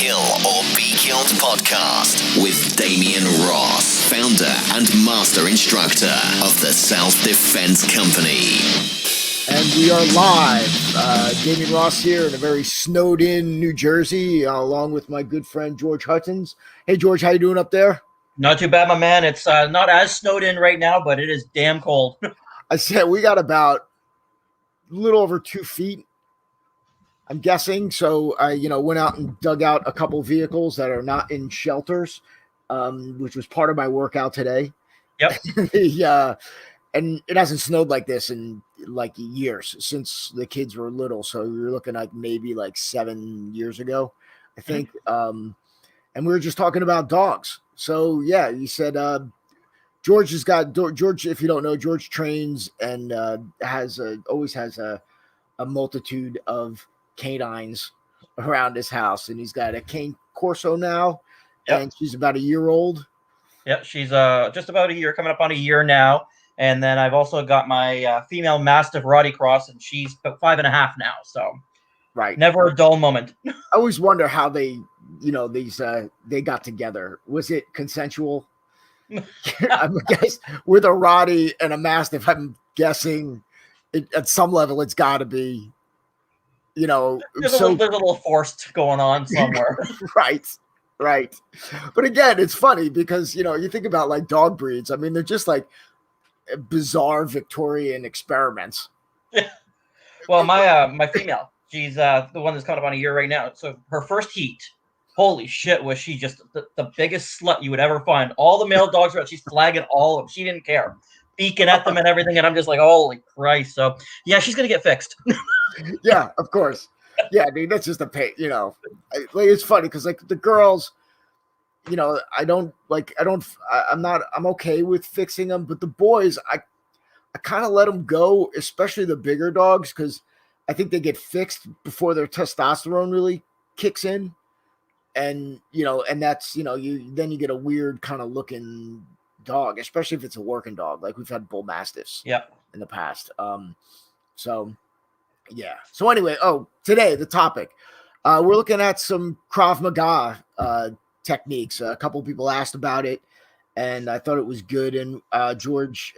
Kill or Be Killed podcast with Damian Ross, founder and master instructor of the Self-Defense Company. And we are live. Damian Ross here in a very snowed-in New Jersey, along with my good friend George Hutchins. Hey, George, how you doing up there? Not too bad, my man. It's not as snowed in right now, but it is damn cold. I said we got about a little over 2 feet, I'm guessing. So I, went out and dug out a couple vehicles that are not in shelters, which was part of my workout today. Yep. And it hasn't snowed like this in like years since the kids were little. So you're looking at maybe like 7 years ago, I think. And we were just talking about dogs. So yeah, you said George has got George. If you don't know, George trains and always has a multitude of canines around his house, and he's got a cane Corso now, and she's about a year old. Yep, she's just about a year, coming up on a year now. And then I've also got my female Mastiff Roddy Cross, and she's about 5.5 now. So right, never a dull moment. I always wonder how they, they got together. Was it consensual? I guess with a Roddy and a Mastiff, I'm guessing at some level it's got to be, there's a little forced going on somewhere. Right. But again, it's funny because, you think about like dog breeds. I mean, they're just like bizarre Victorian experiments. Well, my female, she's the one that's coming up on a year right now. So her first heat, holy shit, was she just the biggest slut you would ever find. All the male dogs are out. She's flagging all of them. She didn't care. Beaking at them and everything. And I'm just like, holy Christ. So, yeah, she's going to get fixed. Yeah, of course. Yeah, I mean, that's just a pain, It's funny because, like, the girls, I'm okay with fixing them. But the boys, I kind of let them go, especially the bigger dogs, because I think they get fixed before their testosterone really kicks in. And, and that's, then you get a weird kind of looking dog, especially if it's a working dog. Like we've had bull mastiffs in the past. So yeah. So anyway, today the topic, we're looking at some Krav Maga techniques. A couple people asked about it and I thought it was good. And George,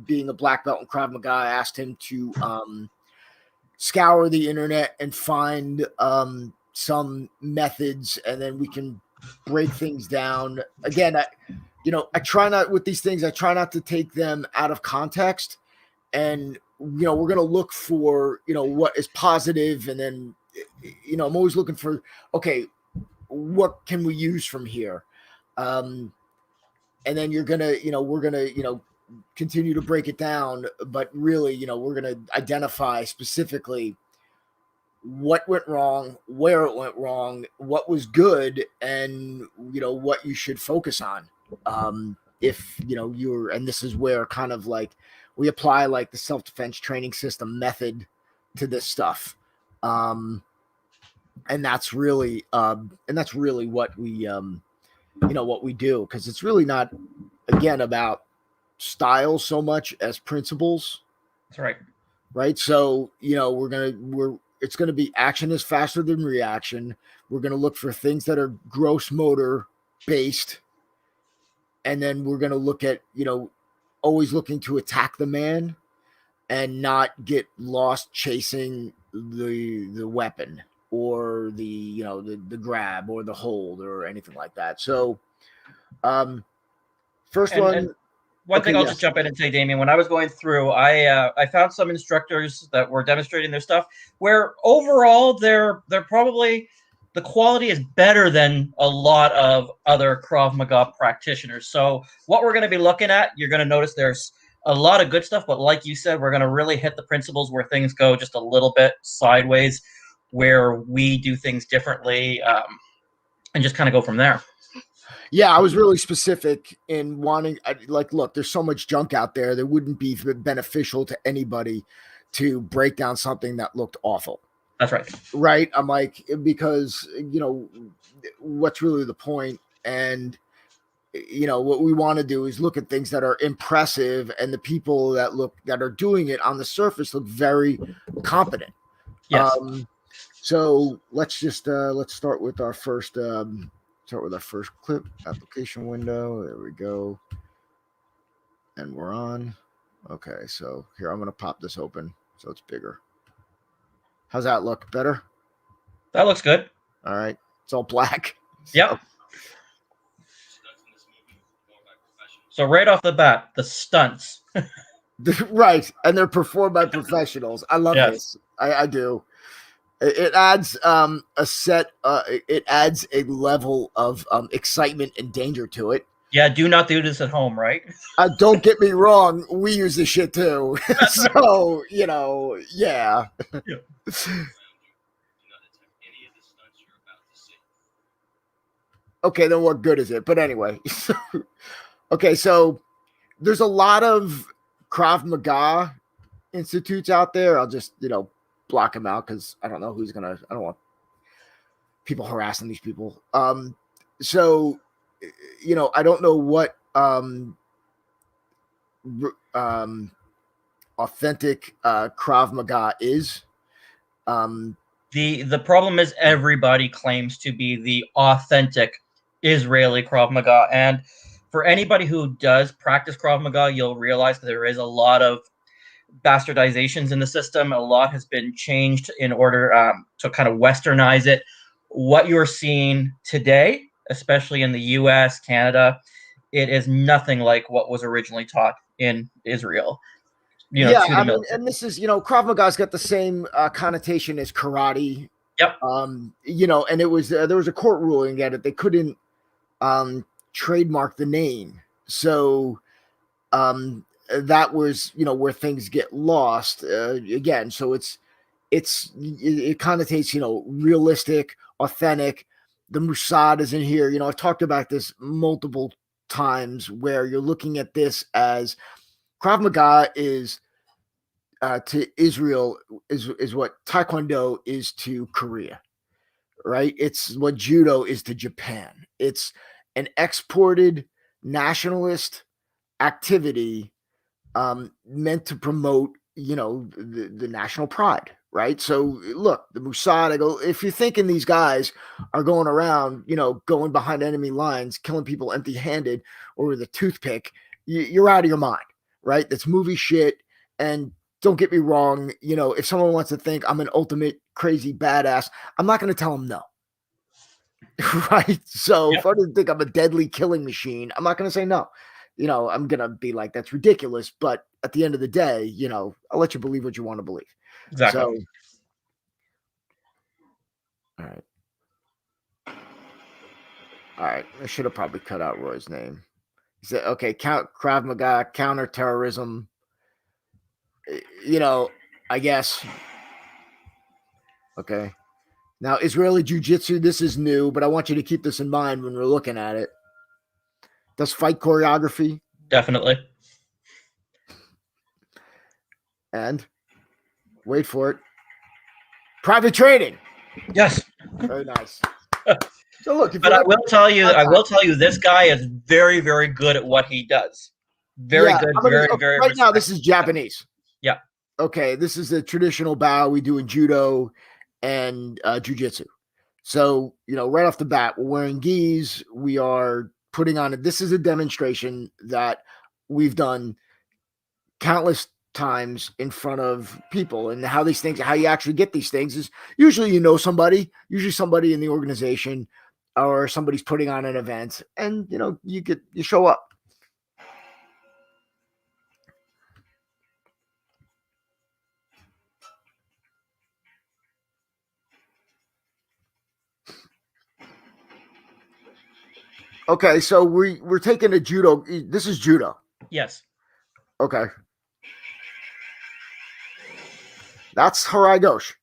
being a black belt in Krav Maga, I asked him to scour the internet and find some methods, and then we can break things down. Again, I try not with these things. I try not to take them out of context, and we're going to look for what is positive, and then I'm always looking for what can we use from here, and then we're gonna continue to break it down, but really we're gonna identify specifically what went wrong, where it went wrong, what was good, and what you should focus on. If and this is where kind of like we apply like the self-defense training system method to this stuff. And that's really what we what we do, because it's really not again about style so much as principles. That's right. Right. So, it's going to be action is faster than reaction. We're going to look for things that are gross motor based. And then we're going to look at, always looking to attack the man and not get lost chasing the weapon or the grab or the hold or anything like that. So, One thing I'll just jump in and say, Damian, when I was going through, I found some instructors that were demonstrating their stuff where overall they're probably the quality is better than a lot of other Krav Maga practitioners. So what we're going to be looking at, you're going to notice there's a lot of good stuff, but like you said, we're going to really hit the principles where things go just a little bit sideways, where we do things differently, and just kind of go from there. Yeah, I was really specific in wanting, look, there's so much junk out there that wouldn't be beneficial to anybody to break down something that looked awful. That's right. Right? I'm like, because, what's really the point? And, what we want to do is look at things that are impressive, and the people that are doing it on the surface look very competent. Yes. So let's start with our first clip application window. There we go. And we're on. Okay, so here I'm gonna pop this open so it's bigger. How's that look? Better? That looks good. All right. It's all black. Yep. So right off the bat, the stunts. Right, and they're performed by professionals. I love this. I do. It adds it adds a level of excitement and danger to it. Yeah, do not do this at home, right? Don't get me wrong, we use this shit too. So, yeah. Okay, then what good is it? But anyway. Okay, so there's a lot of Krav Maga institutes out there. I'll just, block them out because I don't know I don't want people harassing these people. So, I don't know what authentic Krav Maga is. The problem is everybody claims to be the authentic Israeli Krav Maga, and for anybody who does practice Krav Maga, you'll realize that there is a lot of bastardizations in the system. A lot has been changed in order to kind of westernize it. What you're seeing today, especially in the US, Canada, it is nothing like what was originally taught in Israel. And this is, Krav Maga's got the same connotation as karate. Yep. And it was there was a court ruling that they couldn't trademark the name. So that was, where things get lost again. So it connotates, realistic, authentic. The Mossad is in here. I've talked about this multiple times where you're looking at this as Krav Maga is to Israel is what Taekwondo is to Korea, right? It's what Judo is to Japan. It's an exported nationalist activity meant to promote, the national pride, right? So look, the Mossad, if you're thinking these guys are going around, going behind enemy lines, killing people empty-handed or with a toothpick, you're out of your mind, right? That's movie shit. And don't get me wrong, if someone wants to think I'm an ultimate crazy badass, I'm not going to tell them no. Right? So if I didn't think I'm a deadly killing machine, I'm not going to say no. I'm going to be like, that's ridiculous. But at the end of the day, I'll let you believe what you want to believe. Exactly. So, all right. I should have probably cut out Roy's name. He said, okay, Krav Maga, counterterrorism. I guess. Okay. Now, Israeli Jiu-Jitsu, this is new, but I want you to keep this in mind when we're looking at it. Does fight choreography. Definitely. And wait for it. Private training. Yes. Very nice. So look, but I will tell you, this guy is very, very good at what he does. Very good. Very right now, this is Japanese. Yeah. Okay, this is the traditional bow we do in judo and jiu-jitsu. So, right off the bat, we're wearing gis. We are putting on it. This is a demonstration that we've done countless times in front of people, and how you actually get these things is usually somebody in the organization, or somebody's putting on an event, and you show up. Okay, so we're taking a judo. This is judo. Yes. Okay. That's Harai Gosh.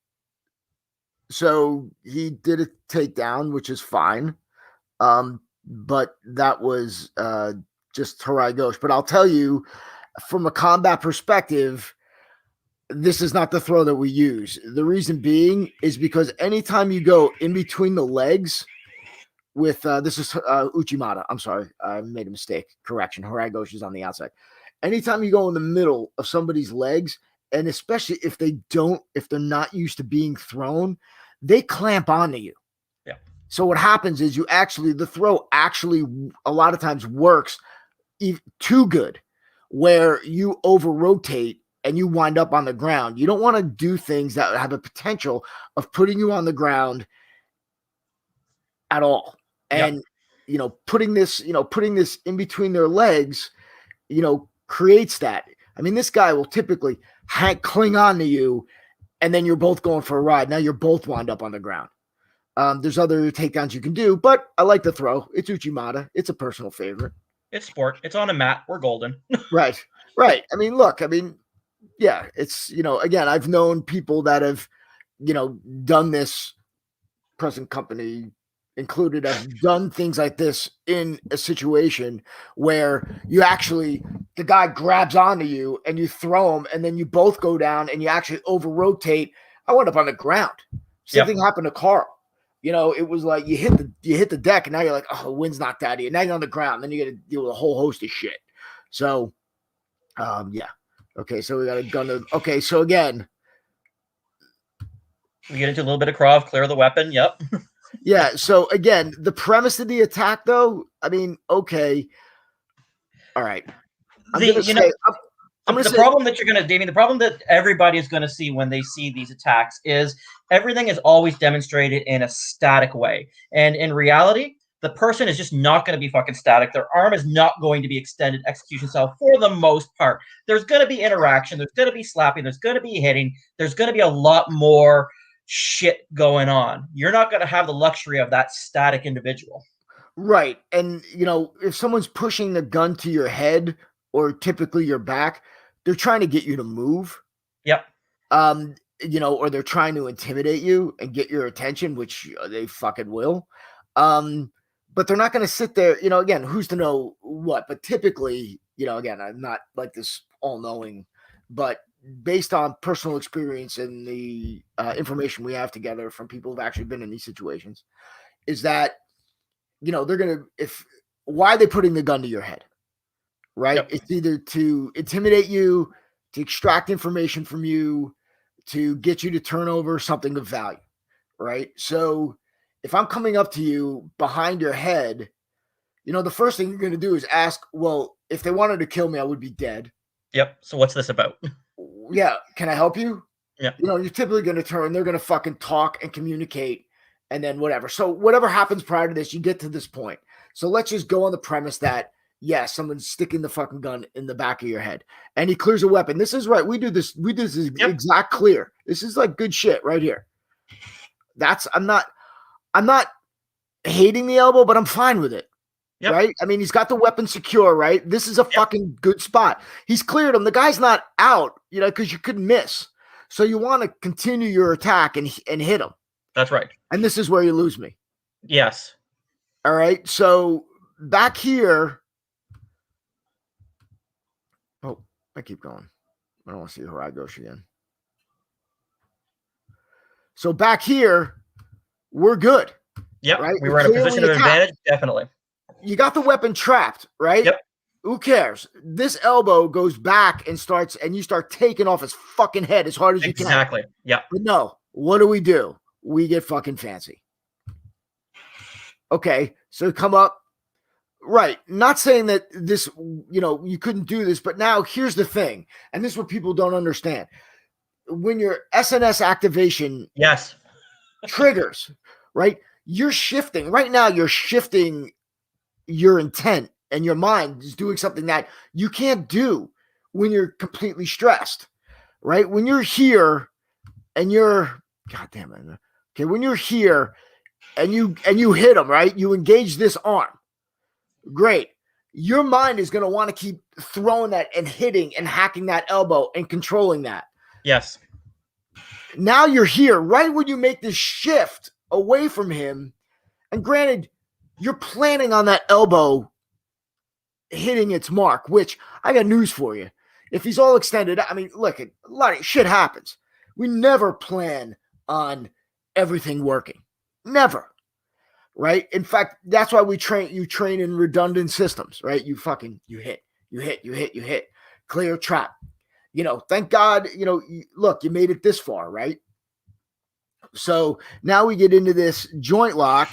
So he did a takedown, which is fine. But that was just Harai Gosh. But I'll tell you, from a combat perspective, this is not the throw that we use. The reason being is because anytime you go in between the legs with this is Uchimata. I'm sorry, I made a mistake. Correction. Harai Gosh is on the outside. Anytime you go in the middle of somebody's legs, and especially if they're not used to being thrown, they clamp onto you. Yeah. So what happens is the throw actually a lot of times works too good, where you over rotate and you wind up on the ground. You don't want to do things that have a potential of putting you on the ground at all. And, putting this in between their legs, creates that. I mean, this guy will typically cling on to you, and then you're both going for a ride. Now you're both wound up on the ground. There's other takedowns you can do, but I like the throw. It's Uchimata. It's a personal favorite. It's sport. It's on a mat. We're golden. Right. I mean, look, yeah, it's, again, I've known people that have, done this, present company included, have done things like this in a situation where the guy grabs onto you and you throw him, and then you both go down and you actually over rotate. I wound up on the ground. Same thing happened to Carl. It was like you hit the deck, and now you're like, oh, the wind's knocked out of you. Now you're on the ground. Then you got to deal with a whole host of shit. So, yeah. Okay, so we got a gun to. Okay, so again, we get into a little bit of Krav, clear the weapon. Yep. Yeah. So again, the premise of the attack, though, I mean, okay, all right. The problem that you're going to, Damien, the problem that everybody is going to see when they see these attacks is everything is always demonstrated in a static way. And in reality, the person is just not going to be fucking static. Their arm is not going to be extended execution style for the most part. There's going to be interaction. There's going to be slapping. There's going to be hitting. There's going to be a lot more shit going on. You're not going to have the luxury of that static individual. Right. And, if someone's pushing the gun to your head or typically your back, they're trying to get you to move. Yep. Or they're trying to intimidate you and get your attention, which they fucking will. But they're not going to sit there, again, who's to know what, but typically, again, I'm not like this all knowing, but based on personal experience and the information we have together from people who've actually been in these situations, is that, they're going to, why are they putting the gun to your head? Right? Yep. It's either to intimidate you, to extract information from you, to get you to turn over something of value. Right? So if I'm coming up to you behind your head, the first thing you're going to do is ask, well, if they wanted to kill me, I would be dead. Yep. So what's this about? Yeah. Can I help you? Yeah. You're typically going to turn, they're going to fucking talk and communicate and then whatever. So whatever happens prior to this, you get to this point. So let's just go on the premise that, someone's sticking the fucking gun in the back of your head and he clears a weapon. This is right. We do this exact clear. This is like good shit right here. I'm not hating the elbow, but I'm fine with it. Yep. Right? I mean, he's got the weapon secure, right? This is a fucking good spot. He's cleared him. The guy's not out, because you could miss. So you want to continue your attack and hit him. That's right. And this is where you lose me. Yes. All right. So back here. Oh, I keep going. I don't want to see Horagos again. So back here, we're good. Yep. Right? We were in a position of advantage. Definitely. You got the weapon trapped, right? Yep. Who cares? This elbow goes back and you start taking off his fucking head as hard as you can. Exactly. Yeah. But no, what do? We get fucking fancy. Okay. So come up. Right. Not saying that this, you couldn't do this, but now here's the thing. And this is what people don't understand. When your SNS activation triggers, right? You're shifting. Right now, you're shifting your intent and your mind is doing something that you can't do when you're completely stressed, right? When you're here and God damn it. Okay. When you're here and you hit them, right? You engage this arm. Great. Your mind is going to want to keep throwing that and hitting and hacking that elbow and controlling that. Yes. Now you're here right when you make this shift away from him. And granted, you're planning on that elbow hitting its mark, which I got news for you. If he's all extended, I mean, look, a lot of shit happens. We never plan on everything working. Never. Right? In fact, that's why you train in redundant systems, right? You hit, clear trap. Thank God, look, you made it this far, right? So now we get into this joint lock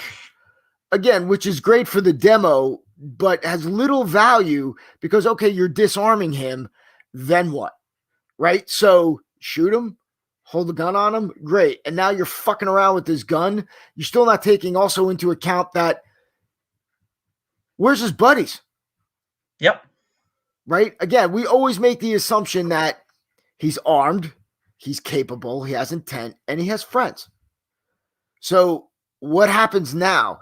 again, which is great for the demo, but has little value because, okay, you're disarming him. Then what? Right? So shoot him, hold the gun on him. Great. And now you're fucking around with this gun. You're still not taking also into account that where's his buddies? Yep. Right? Again, we always make the assumption that he's armed, he's capable, he has intent, and he has friends. So what happens now?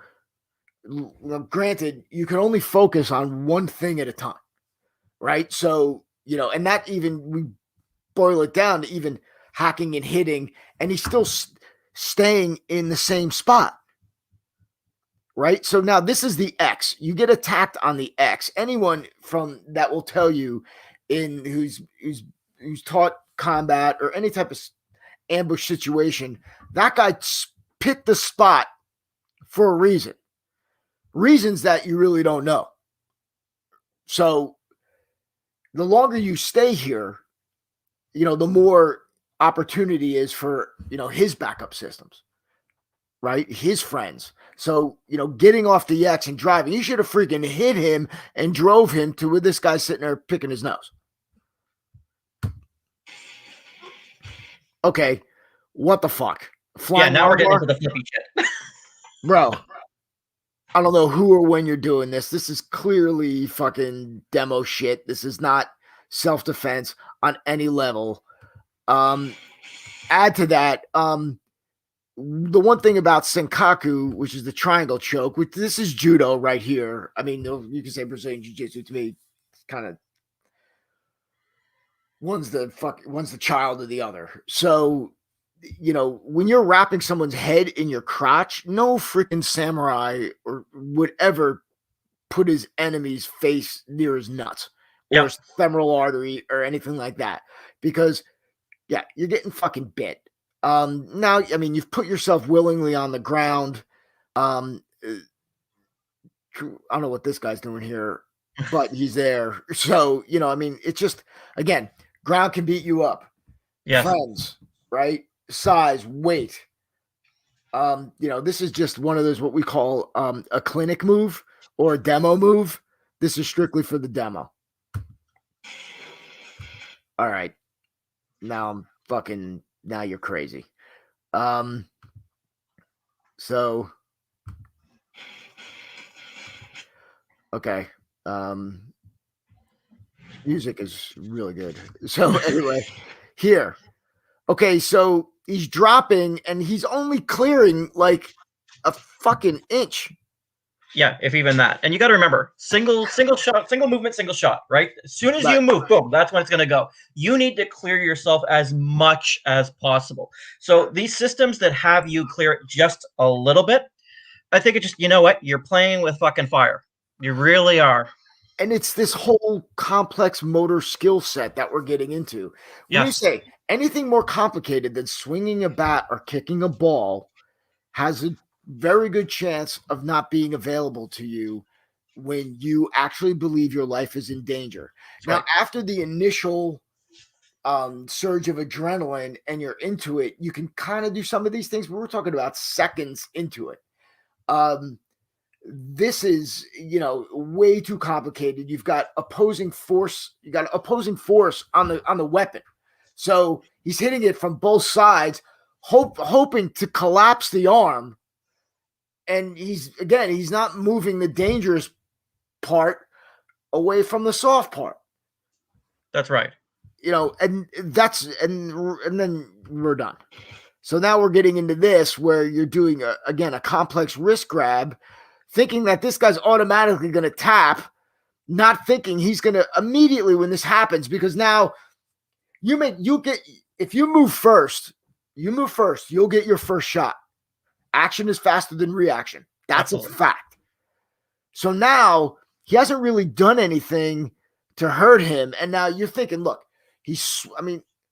Granted, you can only focus on one thing at a time, right? So, and that even we boil it down to even hacking and hitting, and he's still staying in the same spot, right? So now this is the X. You get attacked on the X. Anyone from that will tell you who's taught combat or any type of ambush situation, that guy picked the spot for a reason. Reasons that you really don't know. So the longer you stay here, the more opportunity is for, his backup systems, right? His friends. So, getting off the X and driving, you should have freaking hit him and drove him to where this guy's sitting there picking his nose. Okay. What the fuck? Flying now we're getting into the flippy shit. Bro, I don't know who or when you're doing this. This is clearly fucking demo shit. This is not self-defense on any level. Add to that, the one thing about Senkaku, which is the triangle choke, which this is judo right here. I mean, you can say Brazilian jiu-jitsu to me. It's kind of one's the child of the other. So, when you're wrapping someone's head in your crotch, no freaking samurai or would ever put his enemy's face near his nuts or his femoral artery or anything like that. Because, yeah, you're getting fucking bit. Now, I mean, you've put yourself willingly on the ground. I don't know what this guy's doing here, but he's there. So, I mean, it's just, again, ground can beat you up. Yes. Friends, right? Size, weight. This is just one of those what we call a clinic move or a demo move. This is strictly for the demo. All right. Now you're crazy. So okay. Music is really good. So anyway, here. Okay, so he's dropping and he's only clearing like a fucking inch. Yeah, if even that. And you got to remember, single shot, single movement, single shot, right? As soon as you move, boom, that's when it's going to go. You need to clear yourself as much as possible. So these systems that have you clear it just a little bit, I think it just, you know what? You're playing with fucking fire. You really are. And it's this whole complex motor skill set that we're getting into. When you say anything more complicated than swinging a bat or kicking a ball has a very good chance of not being available to you when you actually believe your life is in danger. Now, after the initial surge of adrenaline and you're into it, you can kind of do some of these things, but we're talking about seconds into it. This is, way too complicated. You've got opposing force. You got opposing force on the weapon. So he's hitting it from both sides, hoping to collapse the arm. And he's not moving the dangerous part away from the soft part. That's right. And then we're done. So now we're getting into this where you're doing a complex wrist grab, thinking that this guy's automatically going to tap, not thinking he's going to immediately when this happens, because now if you move first, you'll get your first shot. Action is faster than reaction. That's a fact. So now he hasn't really done anything to hurt him. And now you're thinking, look,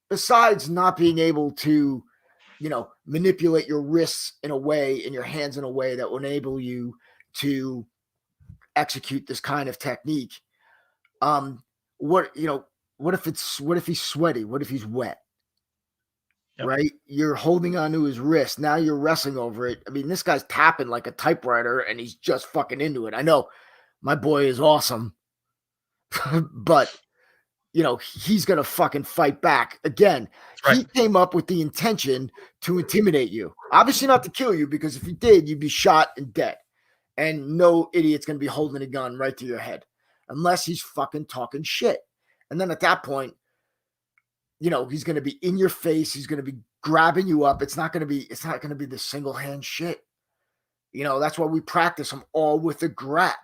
besides not being able to, manipulate your wrists in a way and your hands in a way that will enable you to execute this kind of technique. What if he's sweaty? What if he's wet? right? You're holding onto his wrist. Now you're wrestling over it. I mean, this guy's tapping like a typewriter and he's just fucking into it. I know my boy is awesome, but he's going to fucking fight back. Again, he came up with the intention to intimidate you. Obviously not to kill you, because if he did, you'd be shot and dead. And no idiot's going to be holding a gun right to your head unless he's fucking talking shit. And then at that point, he's going to be in your face. He's going to be grabbing you up. It's not going to be the single hand shit. That's why we practice them all with a grab.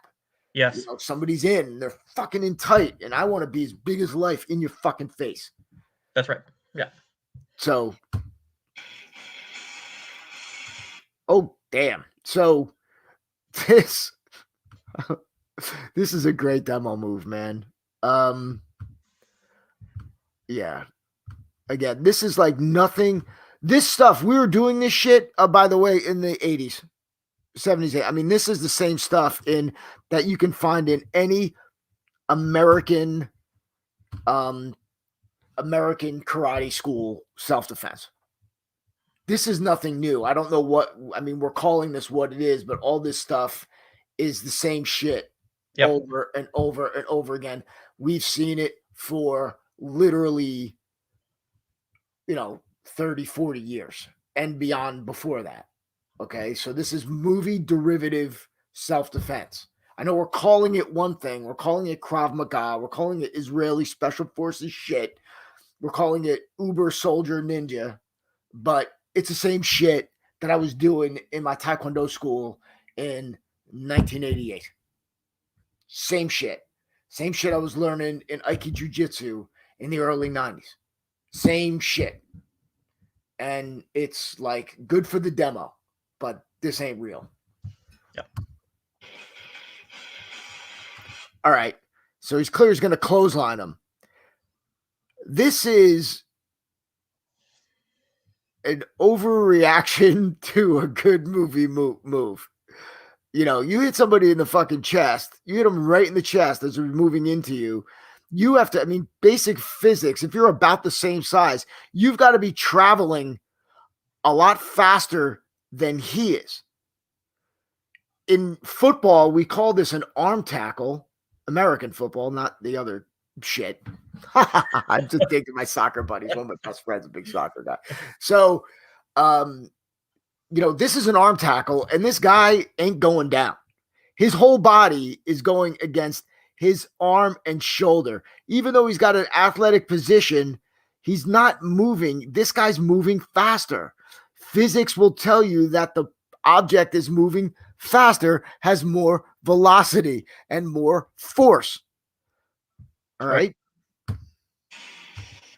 Yes. Somebody's in, they're fucking in tight, and I want to be as big as life in your fucking face. That's right. Yeah. So, oh damn. So this is a great demo move, man. Yeah. Again, this is like nothing. This stuff, we were doing this shit, by the way, in the 80s. 70s. I mean, this is the same stuff that you can find in any American karate school self-defense. This is nothing new. I don't know we're calling this what it is, but all this stuff is the same shit over and over and over again. We've seen it for literally, 30, 40 years and beyond before that. Okay, so this is movie derivative self-defense. I know we're calling it one thing. We're calling it Krav Maga. We're calling it Israeli Special Forces shit. We're calling it Uber Soldier Ninja. But it's the same shit that I was doing in my Taekwondo school in 1988. Same shit. Same shit I was learning in Aikido Jiu-Jitsu in the early 90s. Same shit. And it's like good for the demo. But this ain't real. Yep. All right. So he's clear he's going to clothesline him. This is an overreaction to a good movie move. You hit somebody in the fucking chest. You hit them right in the chest as they're moving into you. You have to, basic physics, if you're about the same size, you've got to be traveling a lot faster than he is. In football, we call this an arm tackle. American football, not the other shit. I'm just thinking my soccer buddies. One of my best friends, a big soccer guy. So, this is an arm tackle, and this guy ain't going down. His whole body is going against his arm and shoulder. Even though he's got an athletic position, he's not moving. This guy's moving faster. Physics will tell you that the object is moving faster, has more velocity and more force. All right.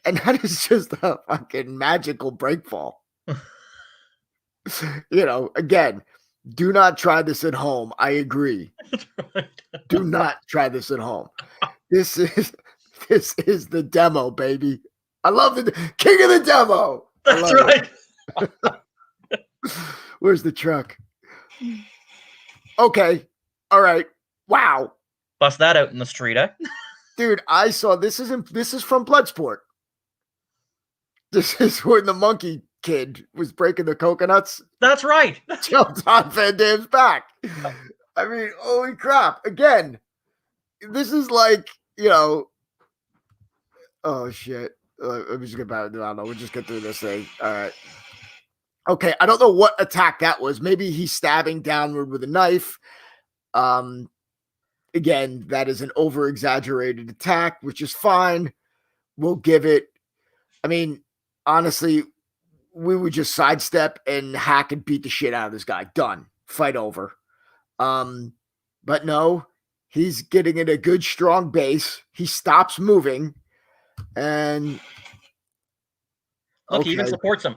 And that is just a fucking magical break fall. Again, do not try this at home. I agree. Do not try this at home. This is the demo, baby. I love the king of the demo. That's right. Where's the truck? Okay. All right. Wow. Bust that out in the street, eh? Dude, I saw this is from Bloodsport. This is when the monkey kid was breaking the coconuts. That's right. Jumped on Van Damme's back. Holy crap. Again, this is like, oh shit. Let me just get back. I don't know. We'll just get through this thing. All right. Okay, I don't know what attack that was. Maybe he's stabbing downward with a knife. Again, that is an over-exaggerated attack, which is fine. We'll give it. Honestly, we would just sidestep and hack and beat the shit out of this guy. Done. Fight over. But no, he's getting in a good, strong base. He stops moving. And look, he even supports him.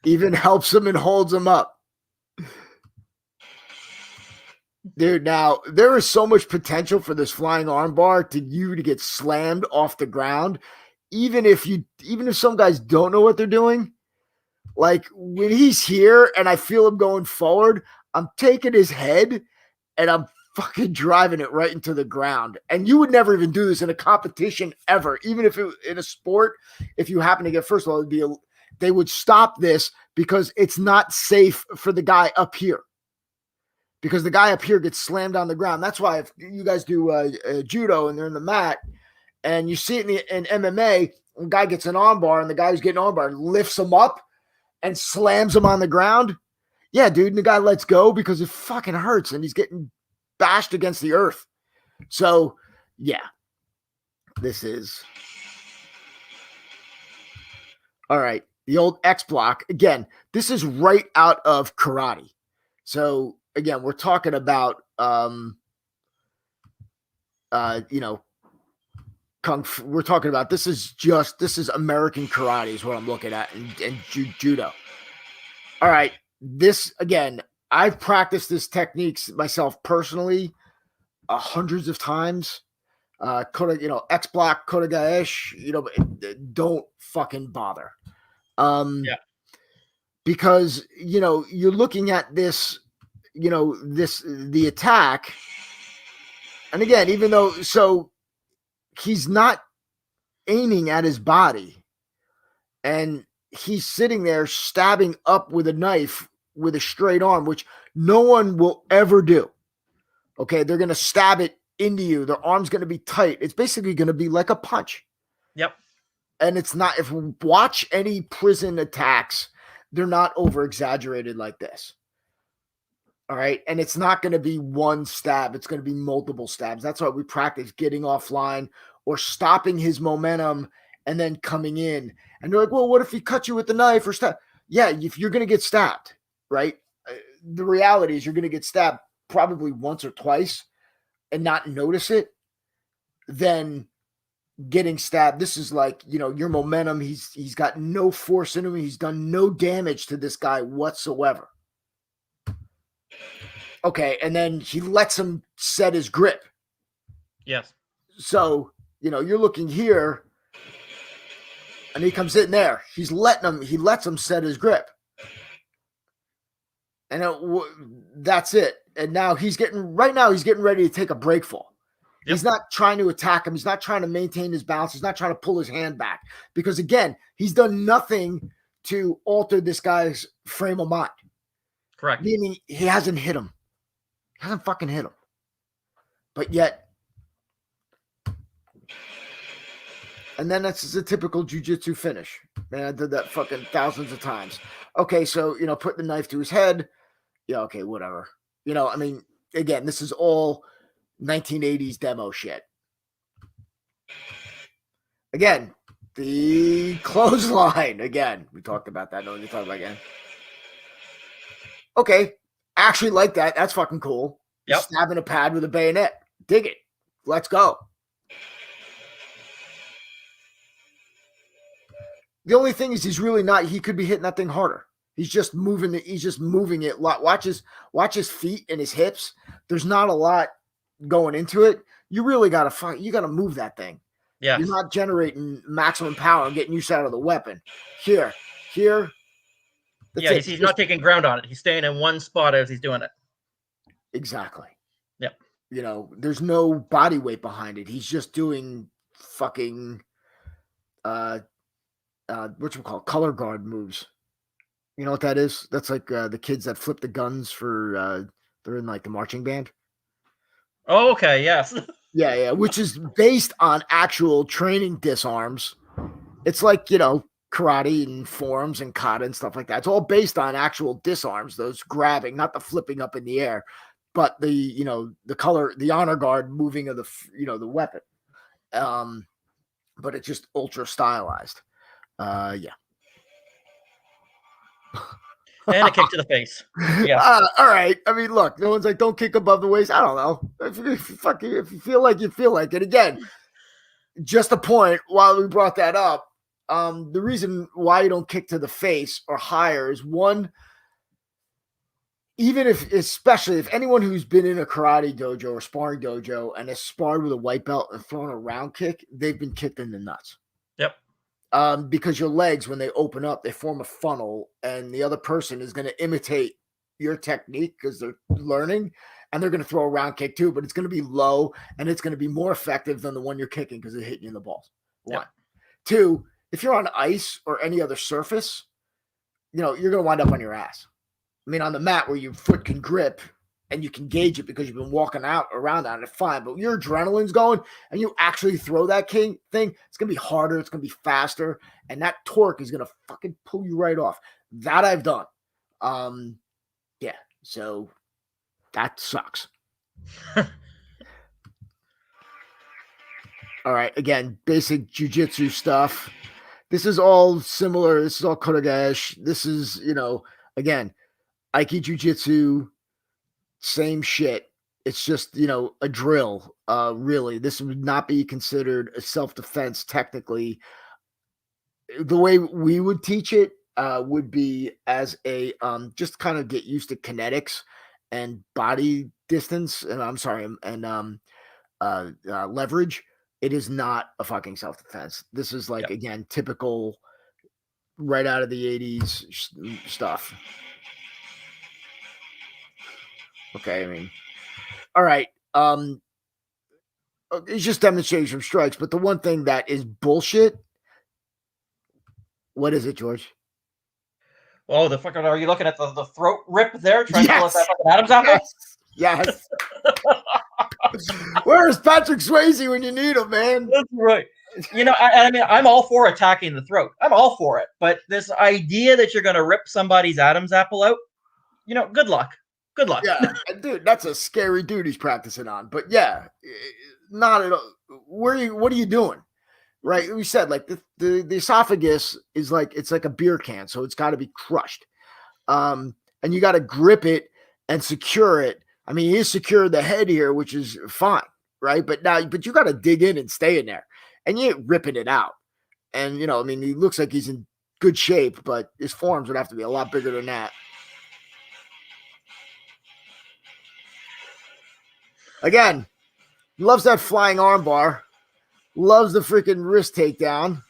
Even helps him and holds him up. Dude, now there is so much potential for this flying armbar to get slammed off the ground. Even if some guys don't know what they're doing, like when he's here and I feel him going forward, I'm taking his head and I'm fucking driving it right into the ground. And you would never even do this in a competition ever, even if in a sport, if you happen to get, first of all, they would stop this because it's not safe for the guy up here. Because the guy up here gets slammed on the ground. That's why if you guys do judo and they're in the mat and you see it in MMA, a guy gets an armbar and the guy who's getting armbar lifts him up and slams him on the ground. Yeah, dude, and the guy lets go because it fucking hurts and he's getting bashed against the earth. So, yeah, this is... All right, the old X block. Again, this is right out of karate. So, again, we're talking about, kung fu. We're talking about this is American karate is what I'm looking at, and judo. All right, this again, I've practiced this techniques myself personally hundreds of times. X block, Kotegaeshi, don't fucking bother. Because you're looking at this. The attack. And again, even though, he's not aiming at his body and he's sitting there stabbing up with a knife with a straight arm, which no one will ever do. Okay. They're going to stab it into you. Their arm's going to be tight. It's basically going to be like a punch. Yep. And it's not, if we watch any prison attacks, they're not over exaggerated like this. All right. And it's not going to be one stab. It's going to be multiple stabs. That's why we practice getting offline or stopping his momentum and then coming in. And they're like, well, what if he cut you with the knife or stab? Yeah. If you're going to get stabbed, right? The reality is you're going to get stabbed probably once or twice and not notice it. Then getting stabbed. This is like, your momentum. He's got no force in him. He's done no damage to this guy whatsoever. Okay, and then he lets him set his grip. Yes. So, you're looking here, and he comes in there. He lets him set his grip. And that's it. And now he's getting ready to take a break fall. Yep. He's not trying to attack him. He's not trying to maintain his balance. He's not trying to pull his hand back. Because, again, he's done nothing to alter this guy's frame of mind. Correct. Meaning he hasn't hit him. Hasn't fucking hit him. But yet, and then that's a typical jiu-jitsu finish. Man, I did that fucking thousands of times. Okay, so, put the knife to his head. Yeah, okay, whatever. Again, this is all 1980s demo shit. Again, the clothesline. Again, we talked about that. No one talked about again. Okay. Actually like that. That's fucking cool. Yep. Stabbing a pad with a bayonet. Dig it. Let's go. The only thing is he could be hitting that thing harder. He's just moving it. Watch his feet and his hips. There's not a lot going into it. You really got to move that thing. Yeah. You're not generating maximum power and getting use out of the weapon. Here. He's not taking ground on it. He's staying in one spot as he's doing it. Exactly. Yep. There's no body weight behind it. He's just doing fucking color guard moves. You know what that is? That's like the kids that flip the guns for they're in like the marching band. Oh, okay, yes. Yeah, which is based on actual training disarms. It's like, karate and forms and kata and stuff like that. It's all based on actual disarms, those grabbing, not the flipping up in the air, but the honor guard moving of the weapon. But it's just ultra stylized. Yeah. And a kick to the face. Yeah. All right. Look, no one's like, don't kick above the waist. I don't know. If you feel like you feel like it. Again, just a point while we brought that up. The reason why you don't kick to the face or higher is one, especially if anyone who's been in a karate dojo or sparring dojo and has sparred with a white belt and thrown a round kick, they've been kicked in the nuts. Yep. Because your legs, when they open up, they form a funnel and the other person is going to imitate your technique because they're learning and they're going to throw a round kick too, but it's going to be low and it's going to be more effective than the one you're kicking because they're hitting you in the balls. One. Yep. Two, if you're on ice or any other surface, you're going to wind up on your ass. I mean, on the mat where your foot can grip and you can gauge it because you've been walking around on it, fine. But your adrenaline's going and you actually throw that thing, it's going to be harder. It's going to be faster. And that torque is going to fucking pull you right off. That I've done. Yeah. So that sucks. All right. Again, basic jiu-jitsu stuff. This is all similar. This is all kodogesh. This is, again, Aiki Jiu-Jitsu, same shit. It's just, a drill. Really, this would not be considered a self-defense technically. The way we would teach it would be as a just kind of get used to kinetics and body distance, and leverage. It is not a fucking self-defense. This is again, typical right out of the 80s stuff. Okay, I mean, all right. It's just demonstration of strikes, but the one thing that is bullshit. What is it, George? Oh, the fucking! Are you looking at the throat rip there? Trying to pull out that fucking Adam's apple? Yes. Where's Patrick Swayze when you need him, man? That's right. I mean, I'm all for attacking the throat. I'm all for it. But this idea that you're going to rip somebody's Adam's apple out, good luck. Good luck. Yeah, dude, that's a scary dude he's practicing on. But yeah, not at all. What are you doing? Right? We said the esophagus is it's like a beer can, so it's got to be crushed. And you got to grip it and secure it. I mean, he is secured the head here, which is fine, right? But you got to dig in and stay in there, and you ain't ripping it out. And I mean, he looks like he's in good shape, but his forearms would have to be a lot bigger than that. Again, loves that flying armbar. Loves the freaking wrist takedown.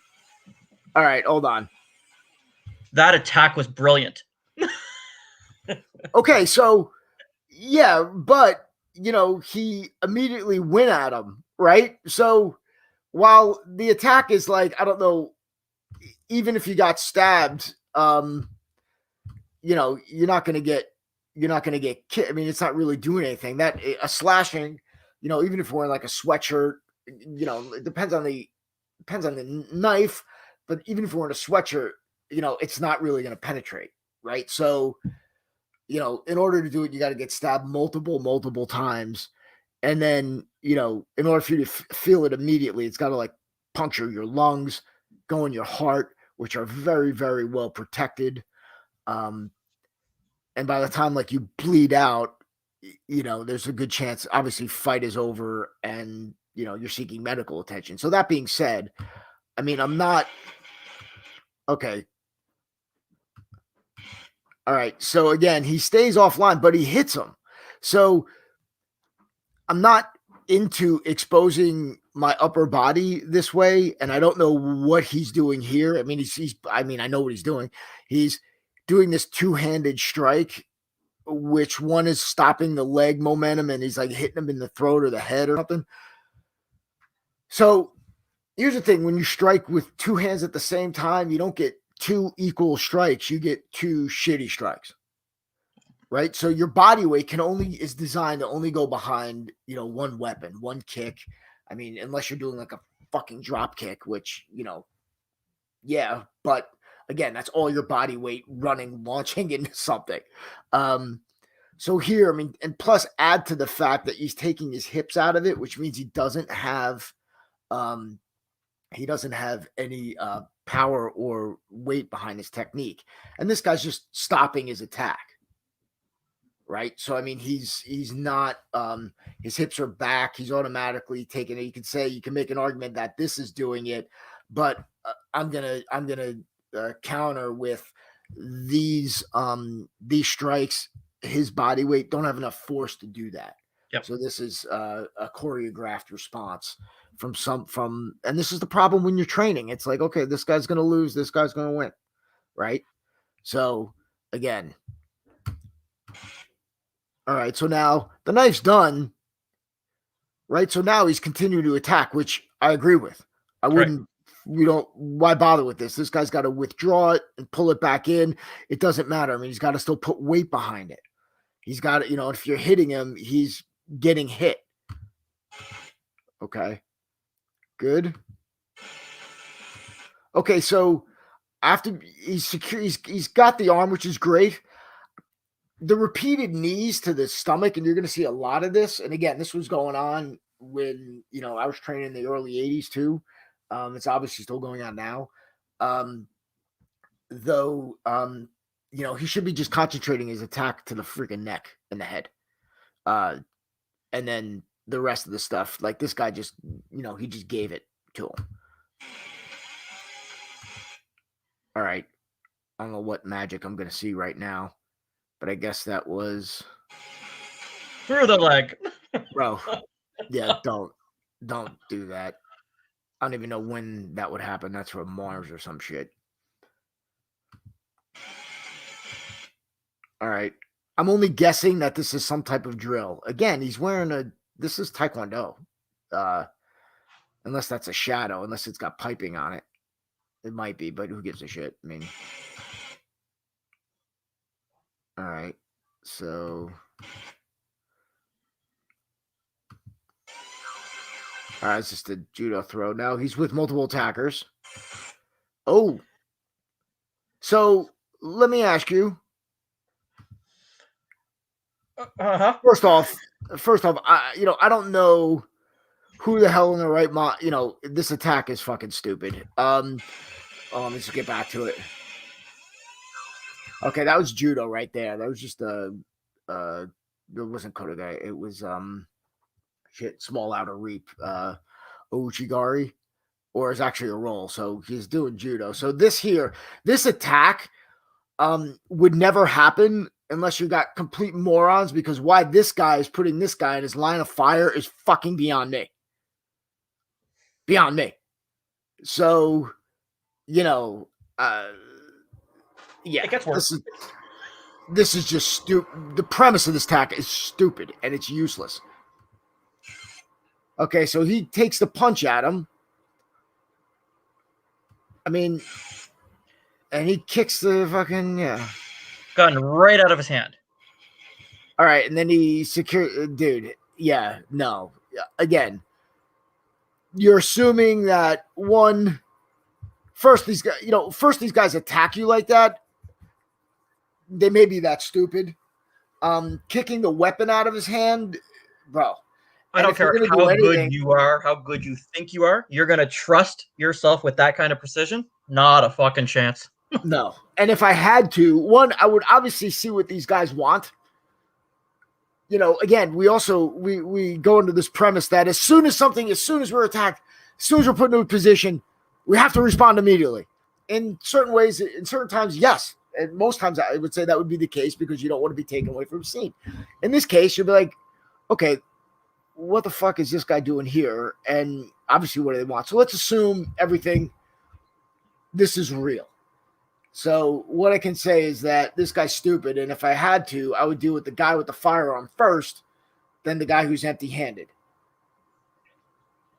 All right, hold on. That attack was brilliant. Okay, so yeah, but he immediately went at him, right? So while the attack is I don't know, even if you got stabbed, you're not gonna get kicked. I mean, it's not really doing anything. That a slashing, even if we're wearing a sweatshirt, it depends on the knife, but even if we're in a sweatshirt, it's not really going to penetrate, right? So, in order to do it, you got to get stabbed multiple times, and then in order for you to feel it immediately, it's got to puncture your lungs, go in your heart, which are very, very well protected, and by the time you bleed out, there's a good chance, obviously, fight is over and you're seeking medical attention. So that being said, I mean, I'm not okay. All right. So again, he stays offline, but he hits him. So I'm not into exposing my upper body this way. And I don't know what he's doing here. I mean, I know what he's doing. He's doing this two-handed strike, which one is stopping the leg momentum and he's hitting him in the throat or the head or something. So here's the thing. When you strike with two hands at the same time, you don't get two equal strikes. You get two shitty strikes, right? So your body weight is designed to only go behind, one weapon, one kick. I mean, unless you're doing a fucking drop kick, which, yeah, but again, that's all your body weight launching into something. So here, I mean, and plus add to the fact that he's taking his hips out of it, which means he doesn't have any power or weight behind his technique. And this guy's just stopping his attack. Right. So, I mean, he's not, his hips are back. He's automatically taking it. You can make an argument that this is doing it, but I'm going to counter with these strikes. His body weight don't have enough force to do that. Yep. So this is a choreographed response and this is the problem when you're training. It's okay, this guy's going to lose, this guy's going to win. Right. So again, all right. So now the knife's done. Right. So now he's continuing to attack, which I agree with. I wouldn't why bother with this? This guy's got to withdraw it and pull it back in. It doesn't matter. I mean, he's got to still put weight behind it. He's got to, if you're hitting him, he's getting hit. Okay. Good. Okay, so after he's secure, he's got the arm, which is great. The repeated knees to the stomach, and you're going to see a lot of this. And again, this was going on when, I was training in the early 80s too. It's obviously still going on now. Though, he should be just concentrating his attack to the freaking neck and the head. And then the rest of the stuff, like this guy just, he just gave it to him. All right. I don't know what magic I'm going to see right now, but I guess that was through the leg. Bro. Yeah, don't do that. I don't even know when that would happen. That's from Mars or some shit. All right. I'm only guessing that this is some type of drill. Again, he's wearing this is Taekwondo. Unless that's a shadow, unless it's got piping on it. It might be, but who gives a shit? I mean, all right. So, all right, it's just a judo throw. Now he's with multiple attackers. Oh, so let me ask you. First off, I don't know who the hell in the right mind. This attack is fucking stupid. Let me just get back to it. Okay, that was judo right there. That was just it wasn't Kodogai. It was small outer reap, Ouchigari, or it's actually a roll. So he's doing judo. So this attack would never happen unless you got complete morons, because why this guy is putting this guy in his line of fire is fucking beyond me. Beyond me. So, yeah, it gets worse. This is just stupid. The premise of this attack is stupid and it's useless. Okay, so he takes the punch at him. I mean, and he kicks the fucking, gun right out of his hand. All right, and then he dude. Yeah, no. Again, you're assuming that first these guys attack you like that. They may be that stupid. Kicking the weapon out of his hand, bro. I don't care how good you are, how good you think you are. You're gonna trust yourself with that kind of precision? Not a fucking chance. No. And if I had to, I would obviously see what these guys want. Again, we go into this premise that as soon as we're attacked, as soon as we're put into a position, we have to respond immediately. In certain ways, in certain times, yes. And most times I would say that would be the case because you don't want to be taken away from the scene. In this case, you'll be like, okay, what the fuck is this guy doing here? And obviously what do they want? So let's assume this is real. So what I can say is that this guy's stupid, and if I had to, I would deal with the guy with the firearm first, then the guy who's empty-handed.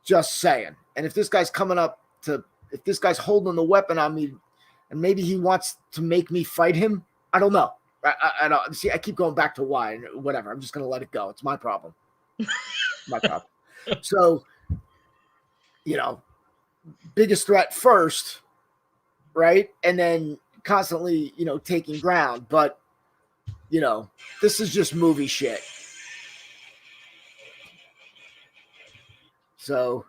Just saying. And if this guy's if this guy's holding the weapon on me, and maybe he wants to make me fight him, I don't know. I don't see. I keep going back to why, and whatever. I'm just gonna let it go. It's my problem. My problem. So, biggest threat first. Right. And then constantly, taking ground. But, this is just movie shit. So,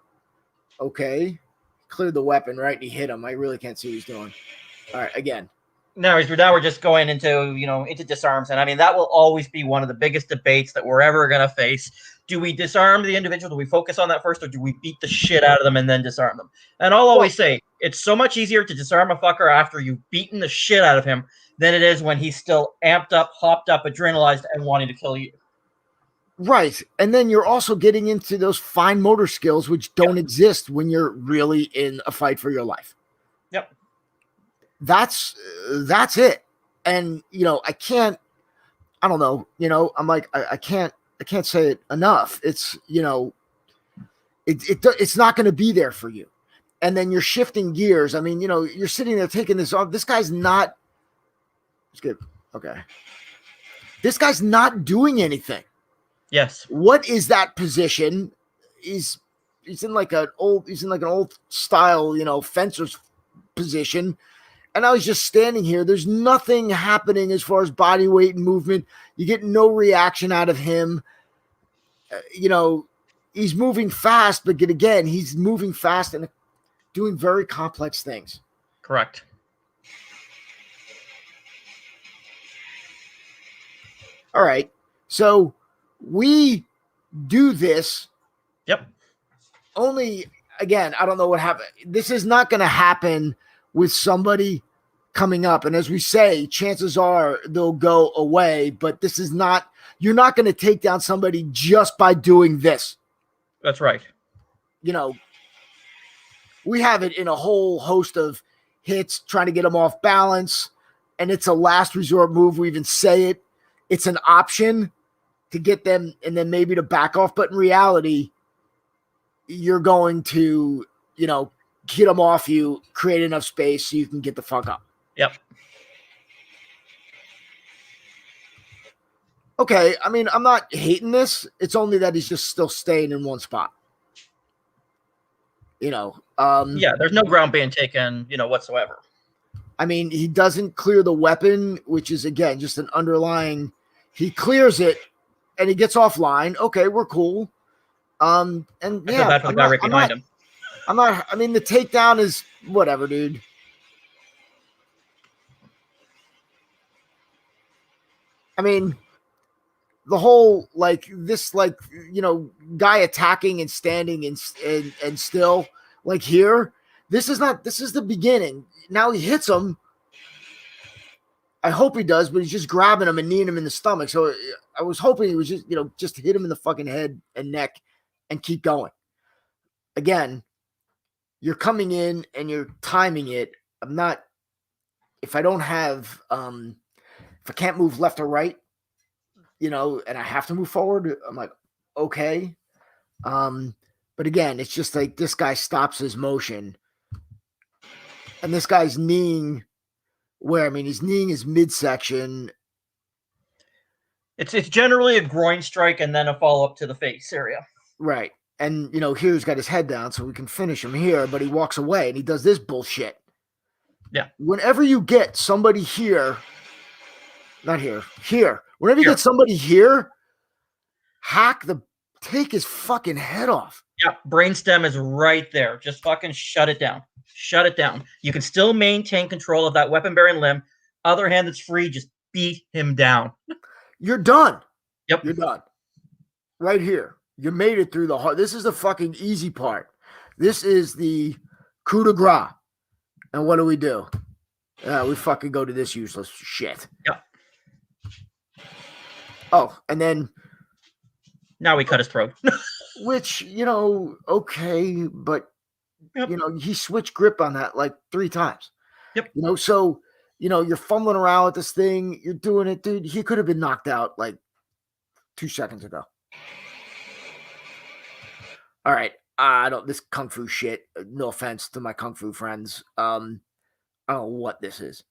okay. Cleared the weapon, right? And he hit him. I really can't see what he's doing. All right. Again. Now we're just going into disarms. And I mean, that will always be one of the biggest debates that we're ever going to face. Do we disarm the individual? Do we focus on that first, or do we beat the shit out of them and then disarm them? And I'll always say it's so much easier to disarm a fucker after you've beaten the shit out of him than it is when he's still amped up, hopped up, adrenalized, and wanting to kill you. Right. And then you're also getting into those fine motor skills which don't exist when you're really in a fight for your life. Yep. That's it. And, I don't know, I'm like, I can't say it enough. It's, it's not going to be there for you. and then you're shifting gears. I mean, you're sitting there taking this off. This guy's not. It's good. Okay. This guy's not doing anything. Yes. What is that position? He's in like an old style, fencer's position. And I was just standing here. There's nothing happening as far as body weight and movement. You get no reaction out of him. He's moving fast, but again, he's moving fast and doing very complex things. Correct. All right. So we do this. Yep. Only, again, I don't know what happened. This is not going to happen with somebody coming up. And as we say, chances are they'll go away, but this is not, you're not going to take down somebody just by doing this. That's right. We have it in a whole host of hits, trying to get them off balance. And it's a last resort move. We even say it. It's an option to get them and then maybe to back off. But in reality, you're going to, get them off you, create enough space so you can get the fuck up. Yep. Okay. I mean, I'm not hating this. It's only that he's just still staying in one spot. There's no ground being taken, whatsoever. I mean, he doesn't clear the weapon, which is, again, just an underlying. He clears it and he gets offline. Okay, we're cool. And I feel bad for the guy right behind him. I mean, the takedown is whatever, dude. I mean, the whole, guy attacking and standing and still, like here, this is the beginning. Now he hits him. I hope he does, but he's just grabbing him and kneeing him in the stomach. So I was hoping he was just hit him in the fucking head and neck and keep going. Again, you're coming in and you're timing it. If I don't have, if I can't move left or right, and I have to move forward, I'm like, okay. But again, it's just like this guy stops his motion. And this guy's kneeing he's kneeing his midsection. It's generally a groin strike and then a follow-up to the face area. Right. And, here he's got his head down so we can finish him here, but he walks away and he does this bullshit. Yeah. Whenever you get somebody here, not here, here. Whenever you get somebody here, take his fucking head off. Yeah, brainstem is right there. Just fucking shut it down. Shut it down. You can still maintain control of that weapon-bearing limb. Other hand that's free, just beat him down. You're done. Yep. You're done. Right here. You made it through the hard. This is the fucking easy part. This is the coup de grace. And what do? We fucking go to this useless shit. Yep. Oh, and then now we cut his throat. Which, okay, but yep. He switched grip on that like 3 times. Yep. So, you're fumbling around with this thing, you're doing it, dude. He could have been knocked out like 2 seconds ago. All right. This kung fu shit, no offense to my kung fu friends. I don't know what this is.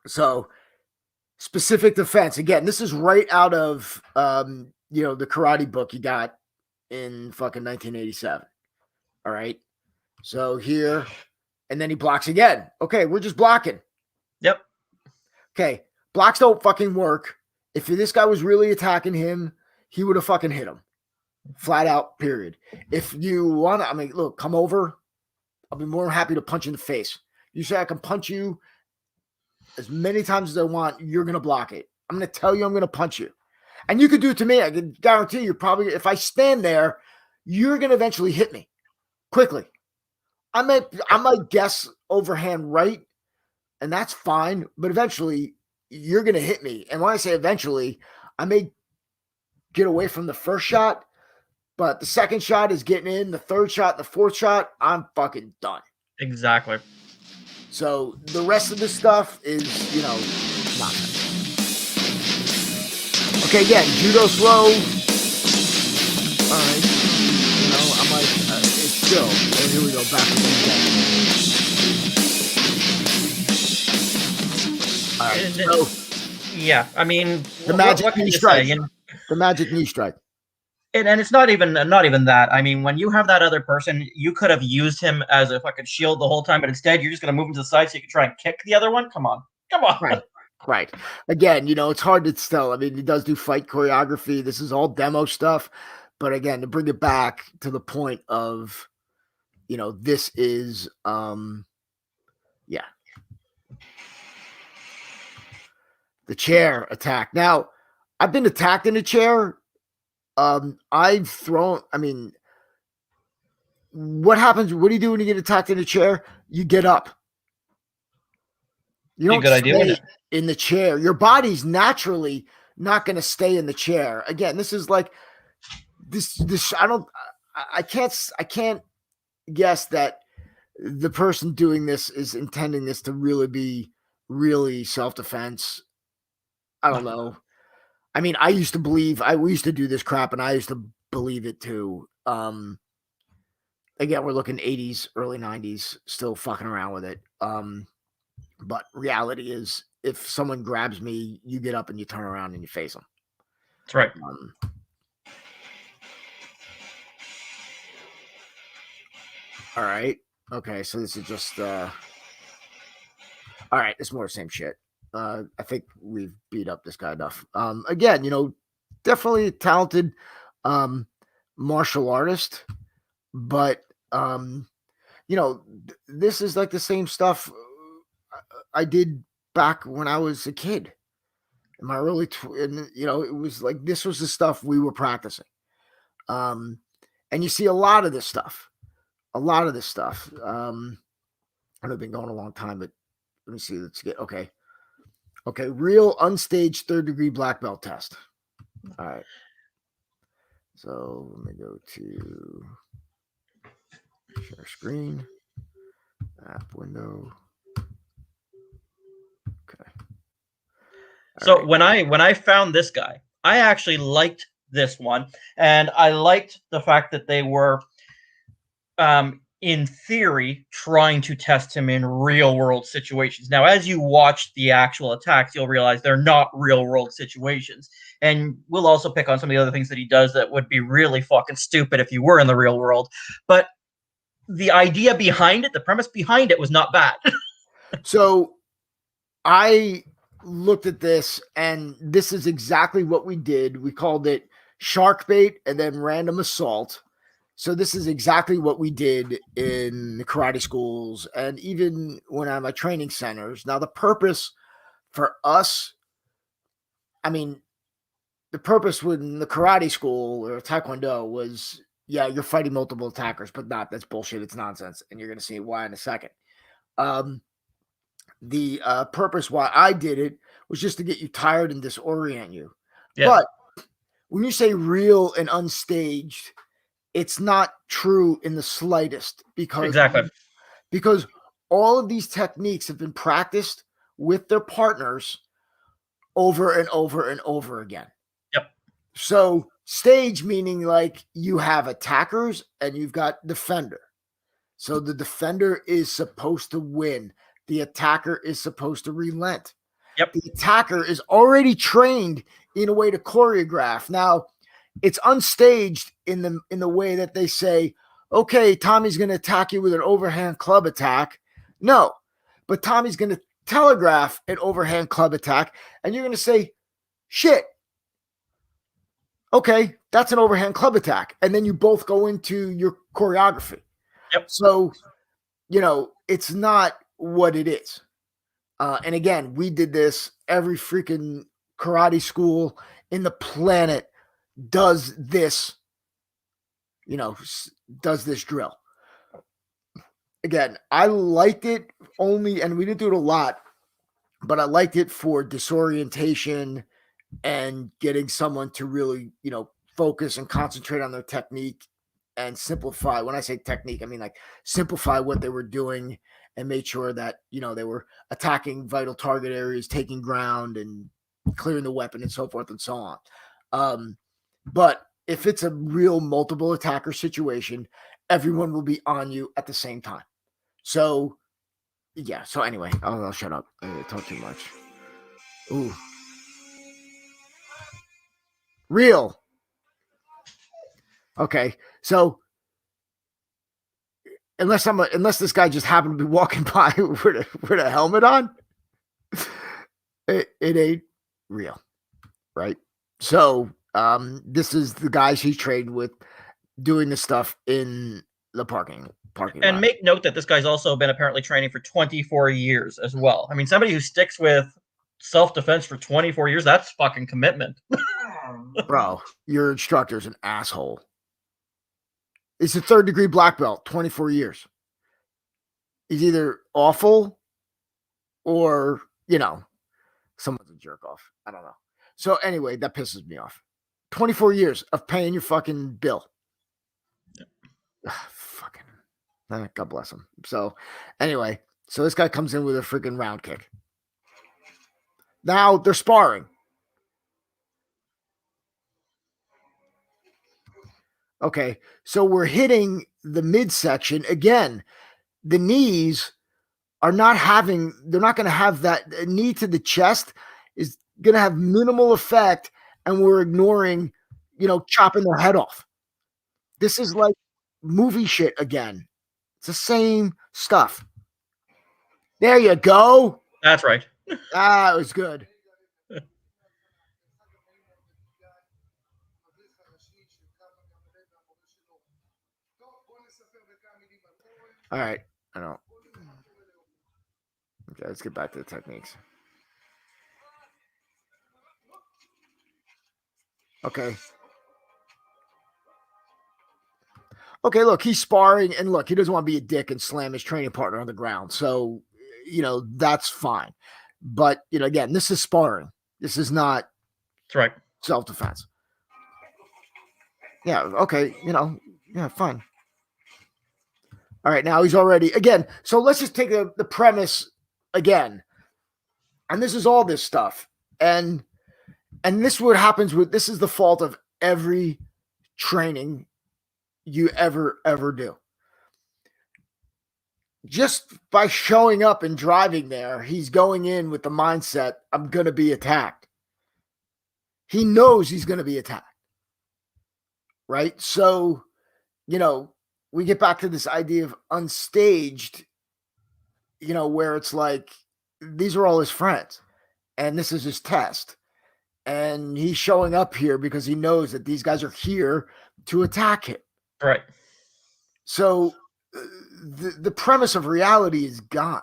So specific defense. Again, this is right out of, the karate book you got in fucking 1987. All right. So here, and then he blocks again. Okay. We're just blocking. Yep. Okay. Blocks don't fucking work. If this guy was really attacking him, he would have fucking hit him. Flat out, period. If you want to, look, come over. I'll be more than happy to punch you in the face. You say I can punch you as many times as I want, you're going to block it. I'm going to tell you I'm going to punch you. And you could do it to me. I can guarantee you probably, if I stand there, you're going to eventually hit me quickly. I might guess overhand right, and that's fine. But eventually, you're going to hit me. And when I say eventually, I may get away from the first shot, but the second shot is getting in. The third shot, the fourth shot, I'm fucking done. Exactly. So the rest of this stuff is, nothing. Okay, again, judo throw. All right. still. And here we go, back to the all right, so yeah, I mean, the magic what can knee you strike. say? The magic knee strike. And it's not even that. I mean, when you have that other person, you could have used him as a fucking shield the whole time, but instead you're just going to move him to the side so you can try and kick the other one. Come on. Right. Again, it's hard to tell. I mean, he does do fight choreography. This is all demo stuff, but again, to bring it back to the point of, this is, yeah, the chair attack. Now, I've been attacked in a chair. I've thrown. I mean, what happens? What do you do when you get attacked in a chair? You get up. You don't stay in the chair. Your body's naturally not going to stay in the chair. Again, this is like this. I can't guess that the person doing this is intending this to really be self-defense. I don't know. I mean, we used to do this crap and I used to believe it too. Again, we're looking 80s, early 90s, still fucking around with it. But reality is, if someone grabs me, you get up and you turn around and you face them. That's right. All right. Okay. So this is just, all right. It's more the same shit. I think we've beat up this guy enough. Again, definitely a talented, martial artist, but, this is like the same stuff I did back when I was a kid in my early, it was like, this was the stuff we were practicing. And you see a lot of this stuff. I know I've been going a long time, but let me see. Let's get, okay. Real unstaged 3rd degree black belt test. All right. So let me go to share screen, app window. Okay. So when I found this guy, I actually liked this one, and I liked the fact that they were, in theory, trying to test him in real world situations. Now, as you watch the actual attacks, you'll realize they're not real world situations, and we'll also pick on some of the other things that he does that would be really fucking stupid if you were in the real world. But the idea behind it, the premise behind it, was not bad. So I looked at this, and this is exactly what we did. We called it shark bait and then random assault. So this is exactly what we did in the karate schools and even when I'm at training centers. Now, the purpose for us, I mean, the purpose when the karate school or taekwondo was, yeah, you're fighting multiple attackers, but that's bullshit. It's nonsense. And you're going to see why in a second. The purpose why I did it was just to get you tired and disorient you. Yeah. But when you say real and unstaged, it's not true in the slightest because all of these techniques have been practiced with their partners over and over and over again. Yep. So stage meaning like you have attackers and you've got defender. So the defender is supposed to win. The attacker is supposed to relent. Yep. The attacker is already trained in a way to choreograph. Now, it's unstaged in the way that they say, okay, Tommy's going to attack you with an overhand club attack. No, but Tommy's going to telegraph an overhand club attack, and you're going to say, shit, okay, that's an overhand club attack. And then you both go into your choreography. Yep. So, it's not what it is. And again, we did this. Every freaking karate school in the planet does this drill. Again, I liked it only, and we didn't do it a lot, but I liked it for disorientation and getting someone to really, focus and concentrate on their technique and simplify. When I say technique, I mean like simplify what they were doing and made sure that, they were attacking vital target areas, taking ground and clearing the weapon and so forth and so on. But if it's a real multiple attacker situation everyone will be on you at the same time. So, yeah. So anyway, I'll shut up. I talk too much. Ooh. Real. Okay. So unless this guy just happened to be walking by with a helmet on, it ain't real. Right. So this is the guys he's trained with doing this stuff in the parking and lot. Make note that this guy's also been apparently training for 24 years as well. I mean, somebody who sticks with self-defense for 24 years, that's fucking commitment. Bro, your instructor's an asshole. It's a 3rd-degree black belt, 24 years. He's either awful or, someone's a jerk off. I don't know. So anyway, that pisses me off. 24 years of paying your fucking bill. Fucking, God bless him. So anyway, so this guy comes in with a freaking round kick. Now they're sparring. Okay, so we're hitting the midsection again. The knees are not having, they're not going to have that knee to the chest is going to have minimal effect, and we're ignoring, chopping their head off. This is like movie shit again. It's the same stuff. There you go. That's right. It was good. All right. I don't. Okay, let's get back to the techniques. Okay. Okay, look, he's sparring, and look, he doesn't want to be a dick and slam his training partner on the ground. So, that's fine. But, again, this is sparring. This is not That's right. Self-defense. Yeah, okay, yeah, fine. All right, now he's already, again, so let's just take the premise again. And this is all this stuff. And this is what happens this is the fault of every training you ever do. Just by showing up and driving there, he's going in with the mindset, I'm going to be attacked. He knows he's going to be attacked. Right? So, we get back to this idea of unstaged, where it's like, these are all his friends and this is his test. And he's showing up here because he knows that these guys are here to attack him. Right. So the premise of reality is gone.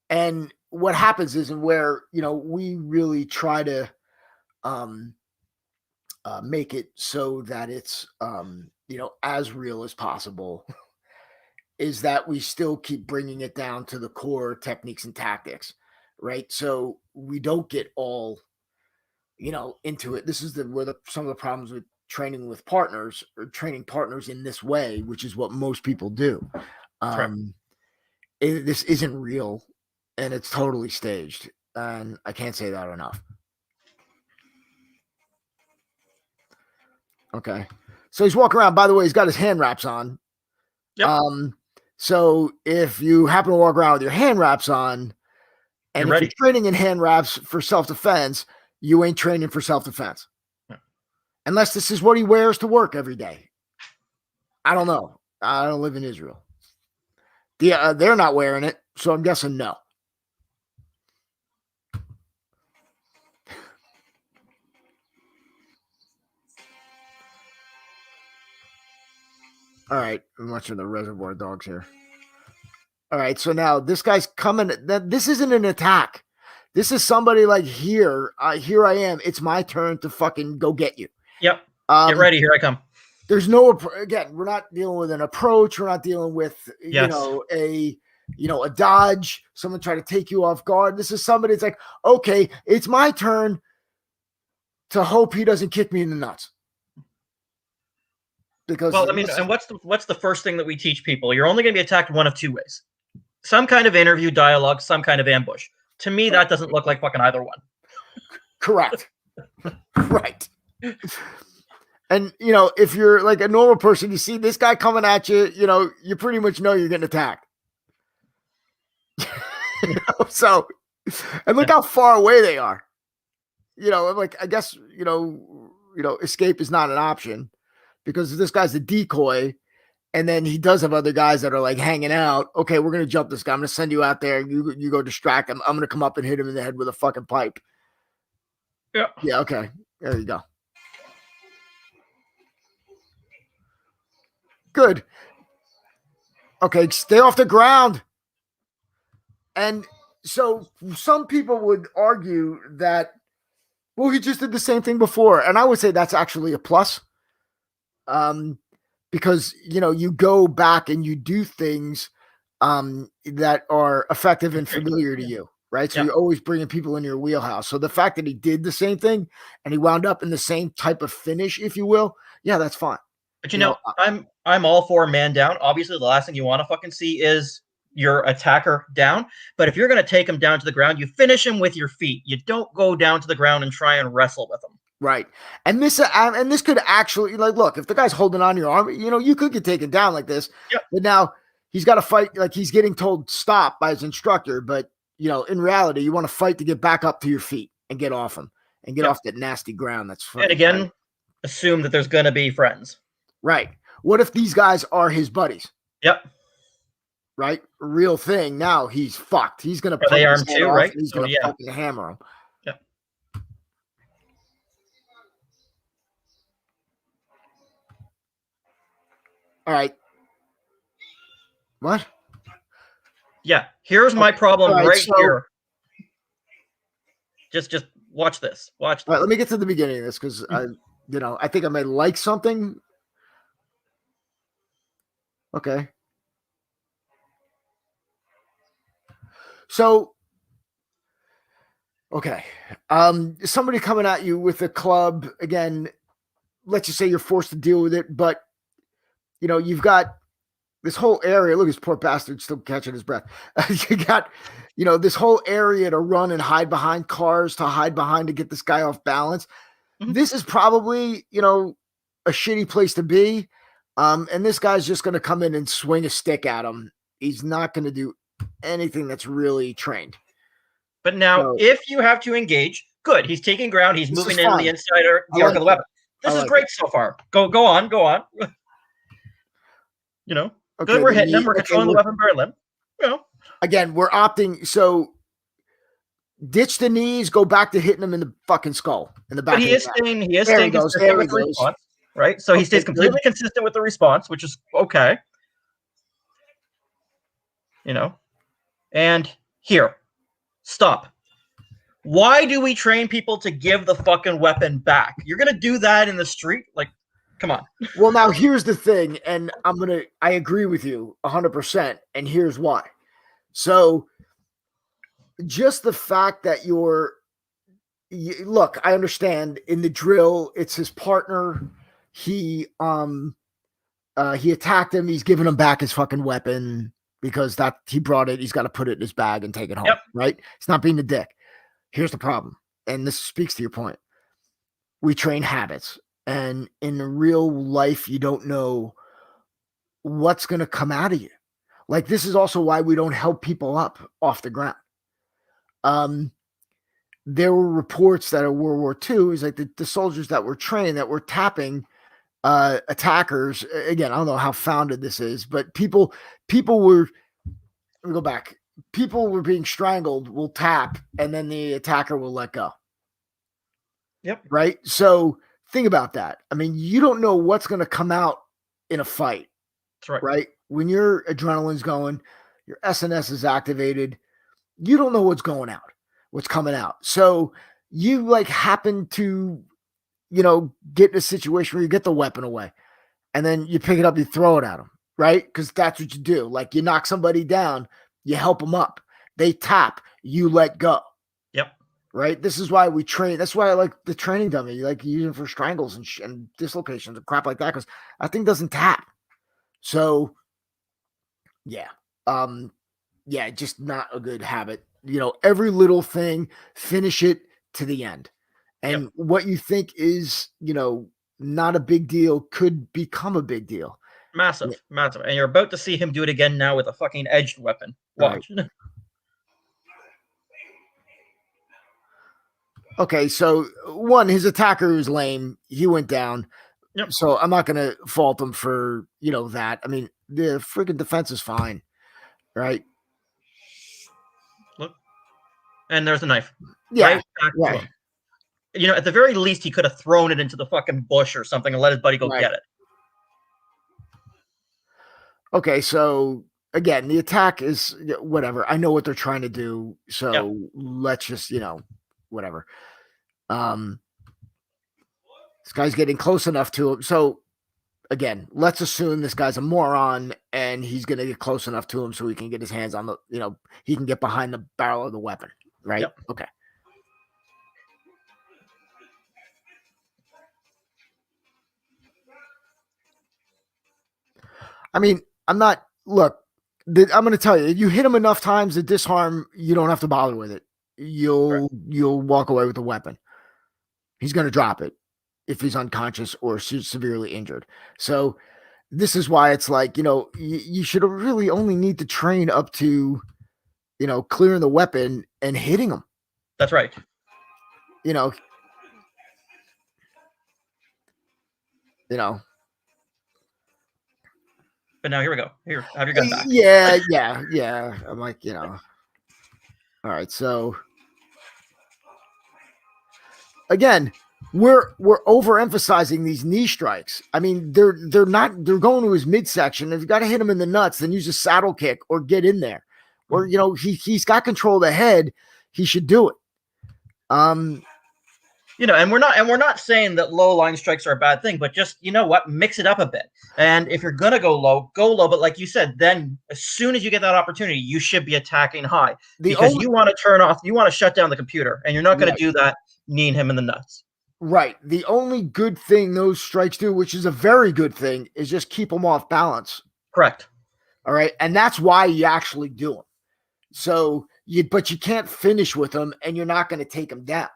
And what happens is, and where, we really try to make it so that it's, as real as possible, is that we still keep bringing it down to the core techniques and tactics, right? So we don't get all, into it. This is where some of the problems with training with partners or training partners in this way, which is what most people do. This isn't real, and it's totally staged. And I can't say that enough. Okay. So he's walking around. By the way, he's got his hand wraps on. Yep. So if you happen to walk around with your hand wraps on, and if you're training in hand wraps for self-defense, you ain't training for self-defense. No. Unless this is what he wears to work every day. I don't know. I don't live in Israel. They're not wearing it, so I'm guessing no. All right, I'm watching the Reservoir Dogs here. All right, so now this guy's coming. This isn't an attack. This is somebody like, here I am. It's my turn to fucking go get you. Yep. Get ready. Here I come. There's again, we're not dealing with an approach. We're not dealing with, a dodge. Someone try to take you off guard. This is somebody that's like, okay, it's my turn to hope he doesn't kick me in the nuts. Because, well, I mean, and what's the first thing that we teach people? You're only going to be attacked one of two ways. Some kind of interview, dialogue, some kind of ambush. To me, that doesn't look like fucking either one. Correct. Right. And, you know, if you're like a normal person, you see this guy coming at you, you know, you pretty much know you're getting attacked. You know, so, and look how far away they are. You know, like, I guess, you know, escape is not an option because this guy's a decoy. And then he does have other guys that are like hanging out. Okay, we're going to jump this guy. I'm going to send you out there. You go distract him. I'm going to come up and hit him in the head with a fucking pipe. Yeah. Yeah, okay. There you go. Good. Okay, stay off the ground. And so some people would argue that, well, he just did the same thing before. And I would say that's actually a plus. Because, you know, you go back and you do things that are effective and familiar to you, right? So you're always bringing people in your wheelhouse. So the fact that he did the same thing and he wound up in the same type of finish, if you will, yeah, that's fine. But you know, I'm all for man down. Obviously, the last thing you want to fucking see is your attacker down. But if you're going to take him down to the ground, you finish him with your feet. You don't go down to the ground and try and wrestle with him. Right. And this could actually, like, look, if the guy's holding on to your arm, you know, you could get taken down like this. Yep. But now he's got to fight, like he's getting told stop by his instructor. But, you know, in reality, you want to fight to get back up to your feet and get off him and get off that nasty ground. That's funny. And again, assume that there's going to be friends. Right. What if these guys are his buddies? Yep. Right. Real thing. Now he's fucked. He's going to play arm too, right? He's going to fucking hammer him. Yep. All right. What? Yeah. Here's my problem here. Just watch this. Watch this. All right, let me get to the beginning of this because I think I may like something. Okay. So, okay. Somebody coming at you with a club, again, let's just say you're forced to deal with it, but you know, you've got this whole area. Look, this poor bastard still catching his breath. You got, you know, this whole area to run and hide behind cars, to hide behind to get this guy off balance. Mm-hmm. This is probably, you know, a shitty place to be. And this guy's just going to come in and swing a stick at him. He's not going to do anything that's really trained. But now, if you have to engage, good. He's taking ground. He's moving in the inside or the arc of the weapon. This is great so far. Go on. You know, good. We're hitting him. We're controlling the weapon barrel. You know, again, we're opting. So ditch the knees. Go back to hitting him in the fucking skull in the back. But he is staying consistent with the response, right? So he stays completely consistent with the response, which is okay. You know, and here, stop. Why do we train people to give the fucking weapon back? You're gonna do that in the street, like. Come on. Well, now here's the thing, and I agree with you 100%, and here's why. So just the fact that look, I understand in the drill, it's his partner. He attacked him. He's giving him back his fucking weapon because that he brought it. He's got to put it in his bag and take it home, right? It's not being a dick. Here's the problem, and this speaks to your point. We train habits. And in real life, you don't know what's going to come out of you. Like, this is also why we don't help people up off the ground. There were reports that in World War II, is like the soldiers that were trained, that were tapping attackers. Again, I don't know how founded this is, but people were, let me go back. People were being strangled, will tap, and then the attacker will let go. Yep. Right? So, think about that. I mean, you don't know what's going to come out in a fight. That's right. Right? When your adrenaline's going, your SNS is activated, you don't know what's going out, what's coming out. So you like happen to, you know, get in a situation where you get the weapon away and then you pick it up, you throw it at them, right? Because that's what you do. Like you knock somebody down, you help them up. They tap, you let go. Yep. Right. This is why we train. That's why I like the training dummy. You like using for strangles and dislocations and crap like that because that thing doesn't tap. So, yeah, just not a good habit. You know, every little thing, finish it to the end. And what you think is, you know, not a big deal could become a big deal. Massive, massive. And you're about to see him do it again now with a fucking edged weapon. Watch. Right. Okay, so one, his attacker was lame. He went down. Yep. So I'm not going to fault him for, that. I mean, the freaking defense is fine, right? Look. And there's a knife. Yeah. Right back to him. At the very least, he could have thrown it into the fucking bush or something and let his buddy go get it. Okay, so again, the attack is whatever. I know what they're trying to do, so let's just, whatever. This guy's getting close enough to him. So again, let's assume this guy's a moron and he's going to get close enough to him so he can get his hands on the, he can get behind the barrel of the weapon, right? Yep. Okay. I mean, I'm going to tell you, if you hit him enough times to disarm, you don't have to bother with it. You'll walk away with the weapon. He's going to drop it if he's unconscious or severely injured. So this is why it's like, you should really only need to train up to, clearing the weapon and hitting him. That's right. But now here we go. Here, have your gun back. Yeah. I'm like, all right. So again, we're overemphasizing these knee strikes. I mean, they're going to his midsection. If you got to hit him in the nuts, then use a saddle kick or get in there. Or, he's got control of the head. He should do it. And we're not saying that low line strikes are a bad thing, but just, mix it up a bit. And if you're going to go low. But like you said, then as soon as you get that opportunity, you should be attacking high because you want to shut down the computer, and you're not going to do that kneeing him in the nuts. Right. The only good thing those strikes do, which is a very good thing, is just keep them off balance. Correct. All right. And that's why you actually do them. So but you can't finish with them, and you're not going to take them down.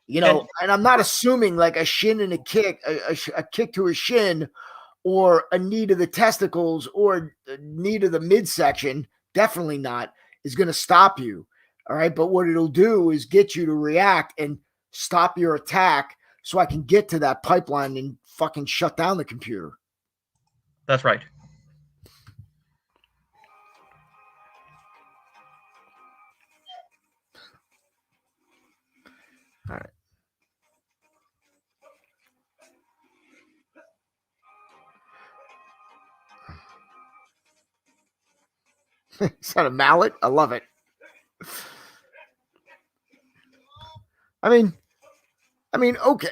And I'm not assuming like a shin and a kick, a kick to a shin, or a knee to the testicles, or a knee to the midsection. Definitely not is going to stop you. All right. But what it'll do is get you to react and stop your attack so I can get to that pipeline and fucking shut down the computer. That's right. All right. Is that a mallet? I love it. I mean, okay,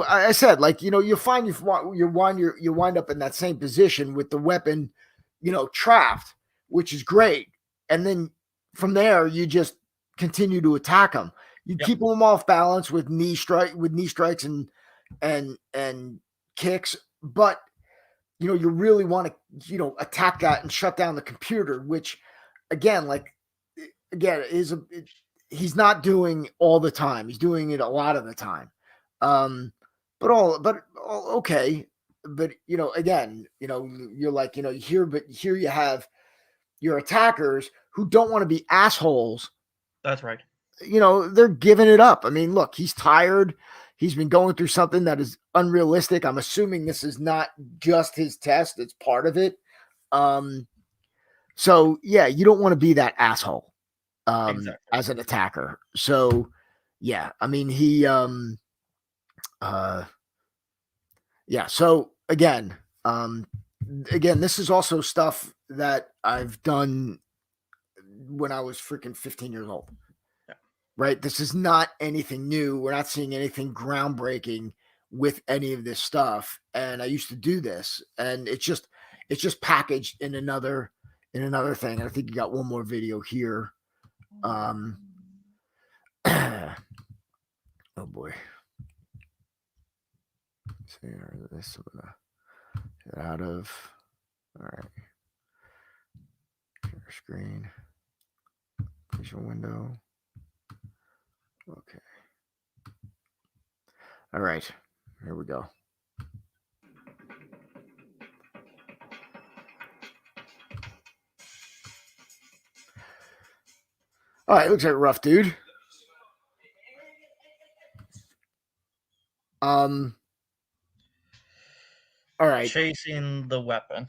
I said, like, you find you wind up in that same position with the weapon, trapped, which is great, and then from there you just continue to attack them. You keep them off balance with knee strikes and kicks, but you really want to attack that and shut down the computer, which again he's not doing all the time. He's doing it a lot of the time. Okay. But again, you're like, here you have your attackers who don't want to be assholes. That's right. They're giving it up. I mean, look, he's tired. He's been going through something that is unrealistic. I'm assuming this is not just his test. It's part of it. So yeah, you don't want to be that asshole. Exactly. As an attacker. So yeah, I mean, so again, this is also stuff that I've done when I was freaking 15 years old. Yeah. Right? This is not anything new. We're not seeing anything groundbreaking with any of this stuff. And I used to do this, and it's just packaged in another thing. I think you got one more video here. Oh boy. Let's see, this I'm gonna get out of. All right. Share screen. Visual window. Okay. All right. Here we go. All right, looks like a rough dude. All right. Chasing the weapon.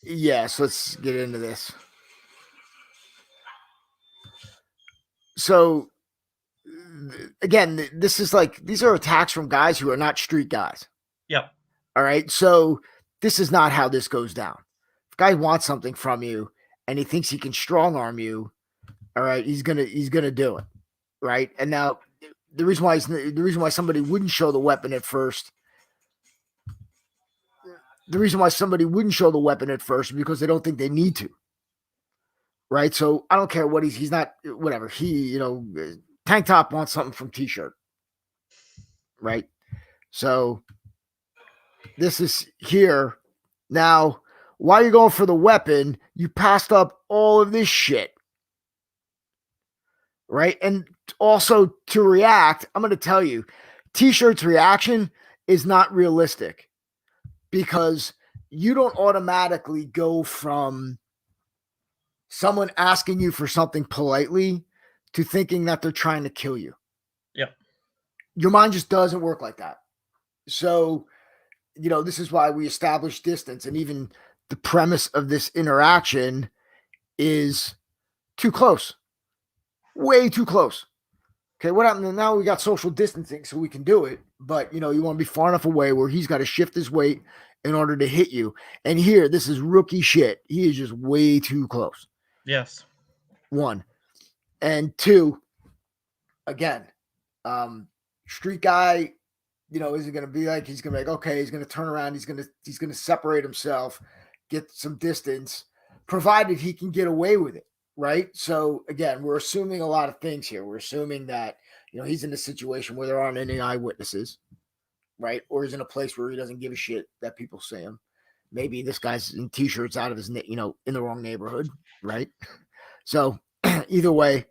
Yes, let's get into this. So, again, this is like these are attacks from guys who are not street guys. Yep. All right. So, this is not how this goes down. If a guy wants something from you and he thinks he can strong arm you, all right, he's gonna do it. Right. And now the reason why somebody wouldn't show the weapon at first. The reason why somebody wouldn't show the weapon at first is because they don't think they need to. Right. So I don't care what he's not, whatever. Tank Top wants something from T-shirt. Right. So this is here. Now, while you're going for the weapon, you passed up all of this shit. Right. And also to react, I'm going to tell you, T-shirt's reaction is not realistic because you don't automatically go from someone asking you for something politely to thinking that they're trying to kill you. Yep. Your mind just doesn't work like that. So, this is why we establish distance. And even the premise of this interaction is too close. Way too close. Okay, what happened? Now we got social distancing so we can do it. But, you want to be far enough away where he's got to shift his weight in order to hit you. And here, this is rookie shit. He is just way too close. Yes. One. And two, again, street guy, isn't going to be like, he's going to be like, okay, he's going to turn around. He's going to separate himself, get some distance, provided he can get away with it. Right. So again, we're assuming a lot of things here. We're assuming that, he's in a situation where there aren't any eyewitnesses. Right. Or he's in a place where he doesn't give a shit that people see him. Maybe this guy's in T-shirts out of his, in the wrong neighborhood. Right. So either way,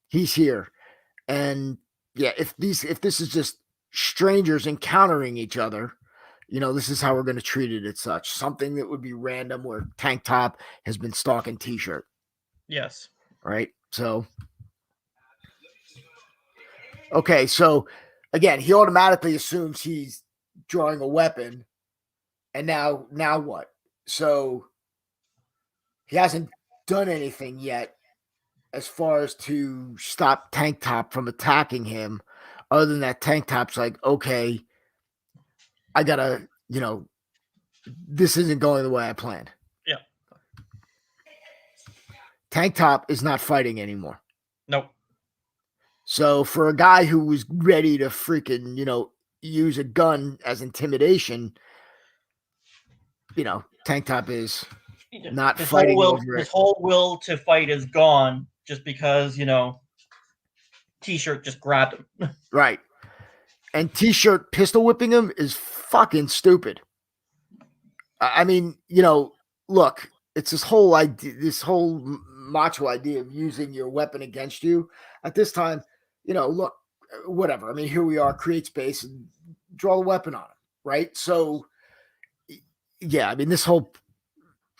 he's here. And yeah, if this is just strangers encountering each other, this is how we're going to treat it as such. Something that would be random where Tank Top has been stalking T-shirt. Yes. Right. So, okay. So again, he automatically assumes he's drawing a weapon. And now what? So he hasn't done anything yet as far as to stop Tank Top from attacking him, other than that Tank Top's like, okay, I gotta, this isn't going the way I planned. Yeah. Tank Top is not fighting anymore. Nope. So for a guy who was ready to freaking, use a gun as intimidation, Tank Top is not fighting over it. His whole will to fight is gone just because, T-shirt just grabbed him. Right. And T-shirt pistol whipping him is fucking stupid. I mean, look, it's this whole idea, this whole macho idea of using your weapon against you. At this time, look, whatever. I mean, here we are, create space and draw the weapon on him, right? So, yeah, I mean, this whole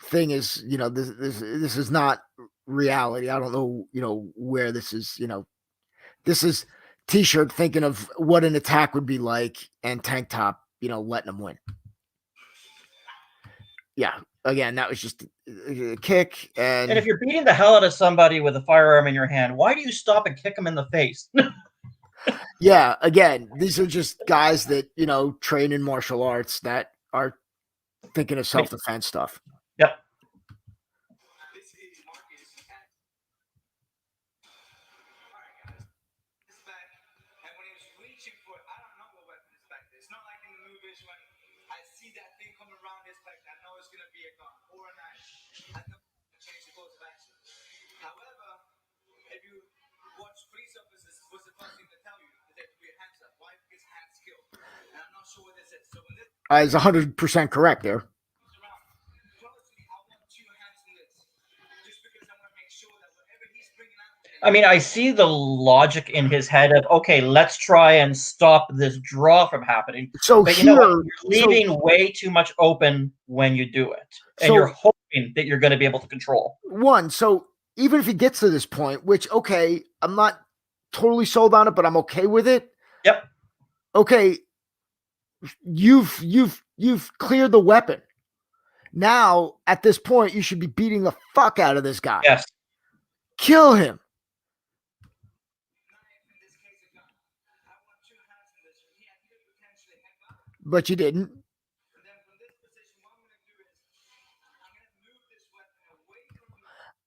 thing is, this is not reality. I don't know, where this is, this is T-shirt thinking of what an attack would be like and Tank Top, letting him win. Yeah. Again, that was just a kick. And if you're beating the hell out of somebody with a firearm in your hand, why do you stop and kick them in the face? Yeah. Again, these are just guys that, train in martial arts that are thinking of self-defense stuff. Yep. Is 100% correct there. I mean, I see the logic in his head of, okay, let's try and stop this draw from happening. So but here, you're leaving way too much open when you do it. And you're hoping that you're going to be able to control. One, so even if he gets to this point, which, okay, I'm not totally sold on it, but I'm okay with it. Yep. Okay, you've cleared the weapon. Now, at this point, you should be beating the fuck out of this guy. Yes. Kill him. But you didn't.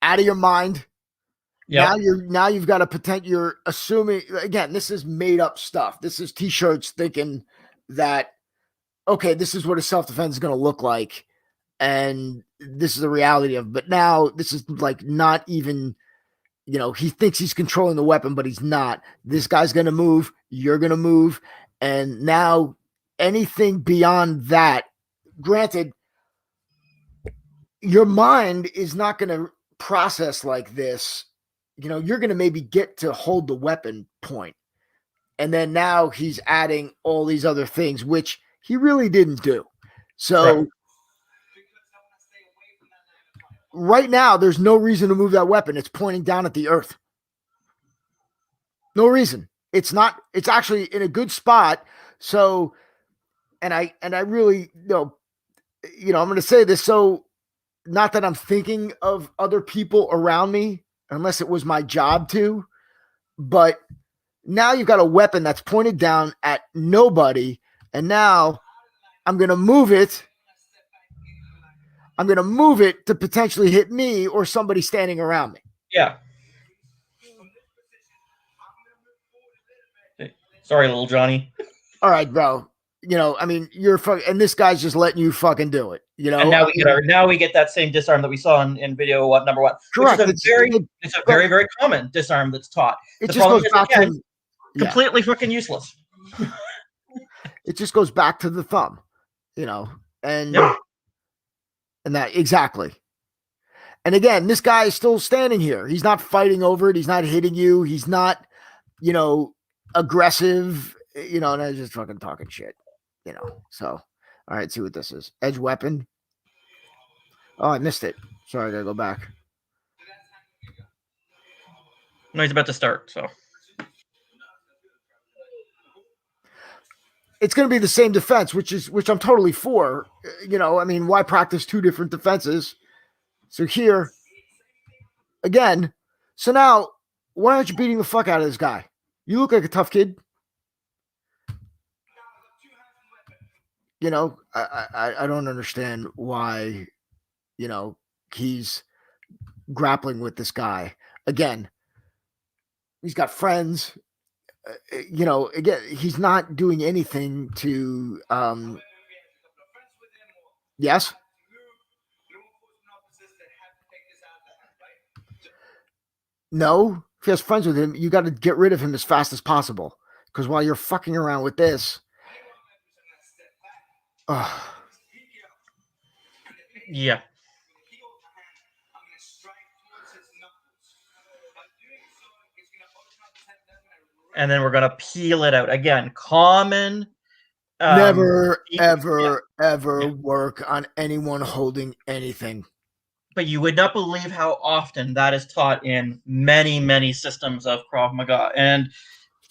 Out of your mind. Yep. Now you've got to pretend you're assuming, again, this is made up stuff. This is t-shirts thinking that, okay, this is what a self-defense is going to look like. And this is the reality of it. But now this is like not even, he thinks he's controlling the weapon, but he's not. This guy's going to move. You're going to move. And now anything beyond that, granted, your mind is not going to process like this. You're going to maybe get to hold the weapon point. And then now he's adding all these other things, which he really didn't do. So right now, there's no reason to move that weapon. It's pointing down at the earth. No reason. It's actually in a good spot. So, and I really, I'm going to say this. So not that I'm thinking of other people around me, unless it was my job to, but now you've got a weapon that's pointed down at nobody. And now I'm going to move it. I'm going to move it to potentially hit me or somebody standing around me. Yeah. Sorry, little Johnny. All right, bro. You're and this guy's just letting you fucking do it. And now we get that same disarm that we saw in video number 1. Correct. It's a very, very common disarm that's taught. It just goes back to completely fucking useless. It just goes back to the thumb, and that exactly. And again, this guy is still standing here. He's not fighting over it. He's not hitting you. He's not, aggressive, and I'm just fucking talking shit, So, all right, see what this is. Edge weapon. Oh, I missed it. Sorry, I gotta go back. No, he's about to start, so. It's going to be the same defense, which I'm totally for. Why practice two different defenses? So here, again, so now, why aren't you beating the fuck out of this guy? You look like a tough kid. I don't understand why, he's grappling with this guy. Again, he's got friends. Again, he's not doing anything to, yes. No, if he has friends with him, you got to get rid of him as fast as possible. Because while you're fucking around with this, yeah. And then we're going to peel it out. Again, common. Never, ever work on anyone holding anything. But you would not believe how often that is taught in many, many systems of Krav Maga. And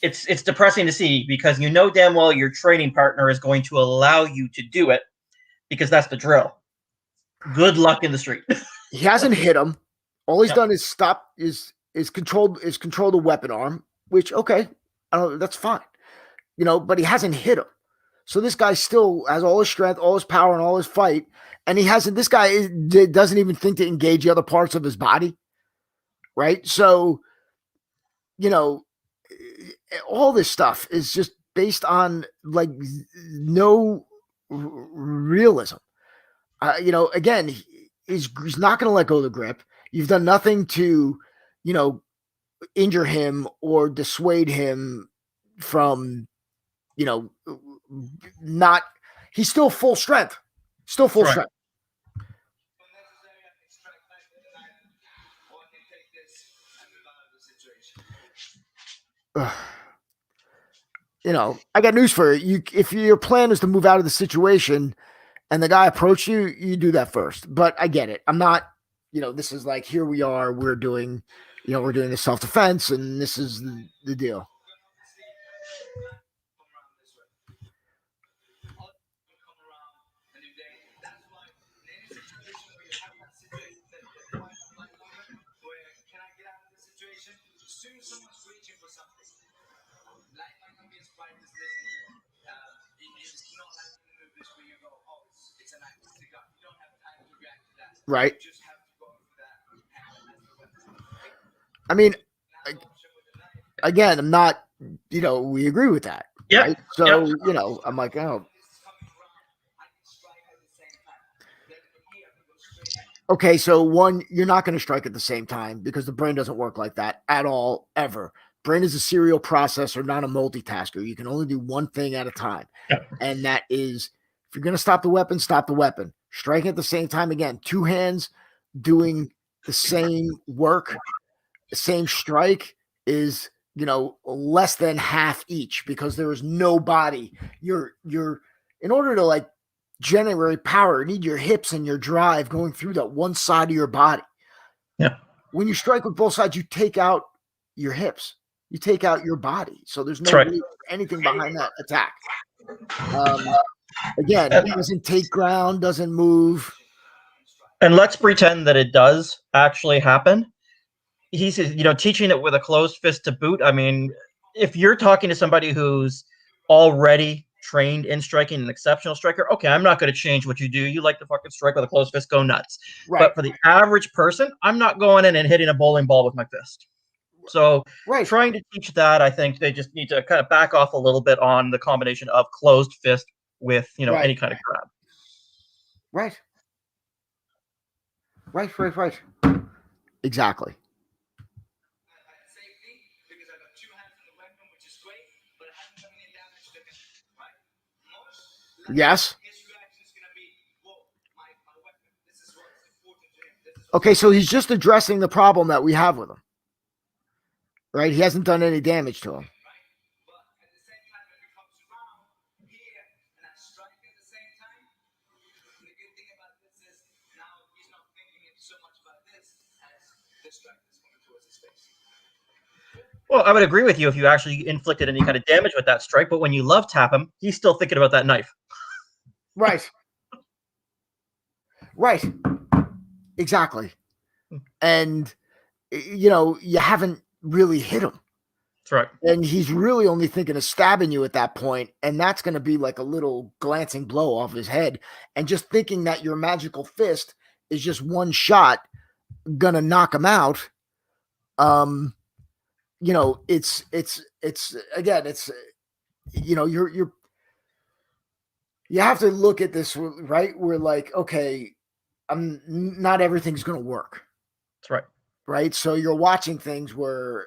it's depressing to see because damn well your training partner is going to allow you to do it because that's the drill. Good luck in the street. He hasn't hit him. All he's done is control the weapon arm, which, okay, that's fine. But he hasn't hit him. So this guy still has all his strength, all his power, and all his fight. And this guy doesn't even think to engage the other parts of his body. Right? So, all this stuff is just based on like no realism. Again, he's not going to let go of the grip. You've done nothing to, injure him or dissuade him from, not. He's still full strength. Still full strength. I got news for you. If your plan is to move out of the situation and the guy approached you, you do that first. But I get it. I'm not, this is like, here we are, we're doing the self-defense, and this is the deal. Right. I mean, again, I'm not, we agree with that. Yeah. Right. So, I'm like, oh. Okay, so one, you're not going to strike at the same time because the brain doesn't work like that at all, ever. Brain is a serial processor, not a multitasker. You can only do one thing at a time. Yeah. And that is, if you're going to stop the weapon, stop the weapon. Striking at the same time, again, two hands doing the same work, the same strike is, less than half each because there is no body. You're in order to like generate power, you need your hips and your drive going through that one side of your body. Yeah. When you strike with both sides, you take out your hips, you take out your body. So there's no right. anything behind that attack. Again, it doesn't take ground, doesn't move. And let's pretend that it does actually happen. He's, teaching it with a closed fist to boot. I mean, if you're talking to somebody who's already trained in striking, an exceptional striker, okay, I'm not going to change what you do. You like to fucking strike with a closed fist, go nuts. Right. But for the average person, I'm not going in and hitting a bowling ball with my fist. So trying to teach that, I think they just need to kind of back off a little bit on the combination of closed fist with, any kind of grab. Right. Exactly. Yes. Okay, so he's just addressing the problem that we have with him. Right? He hasn't done any damage to him. Well, I would agree with you if you actually inflicted any kind of damage with that strike, but when you love tap him, he's still thinking about that knife. Right. Exactly. And, you haven't really hit him. That's right. And he's really only thinking of stabbing you at that point, and that's going to be like a little glancing blow off his head. And just thinking that your magical fist is just one shot going to knock him out. It's again, it's, you have to look at this, right? We're like, okay, not everything's going to work. That's right. Right. So you're watching things where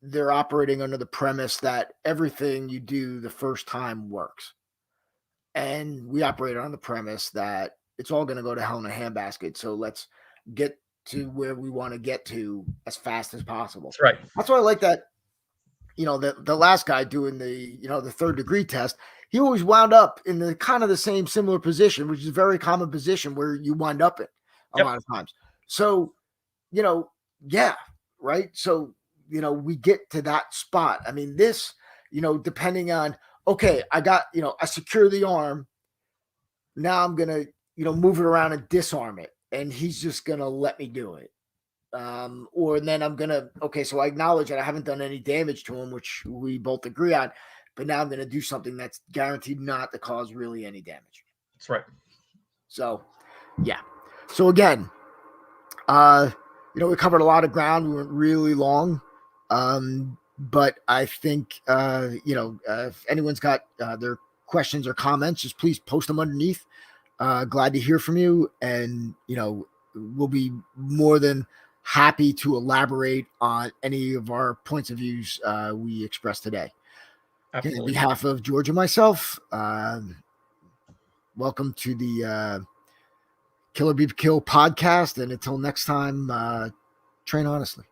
they're operating under the premise that everything you do the first time works. And we operate on the premise that it's all going to go to hell in a handbasket. So let's get to where we want to get to as fast as possible. That's right. That's why I like that, the last guy doing the, the third degree test, he always wound up in the kind of the same similar position, which is a very common position where you wind up in a lot of times. So, yeah. Right. So, we get to that spot. I mean, this, depending on, okay, I got, I secure the arm. Now I'm going to, move it around and disarm it. And he's just going to let me do it. Or then I'm going to, okay, so I acknowledge that I haven't done any damage to him, which we both agree on, but now I'm going to do something that's guaranteed not to cause really any damage. That's right. So, yeah. So again, we covered a lot of ground. We went really long. But I think, if anyone's got their questions or comments, just please post them underneath. Glad to hear from you. And, we'll be more than happy to elaborate on any of our points of views we expressed today. Absolutely. On behalf of George and myself, welcome to the Killer Beef Kill podcast. And until next time, train honestly.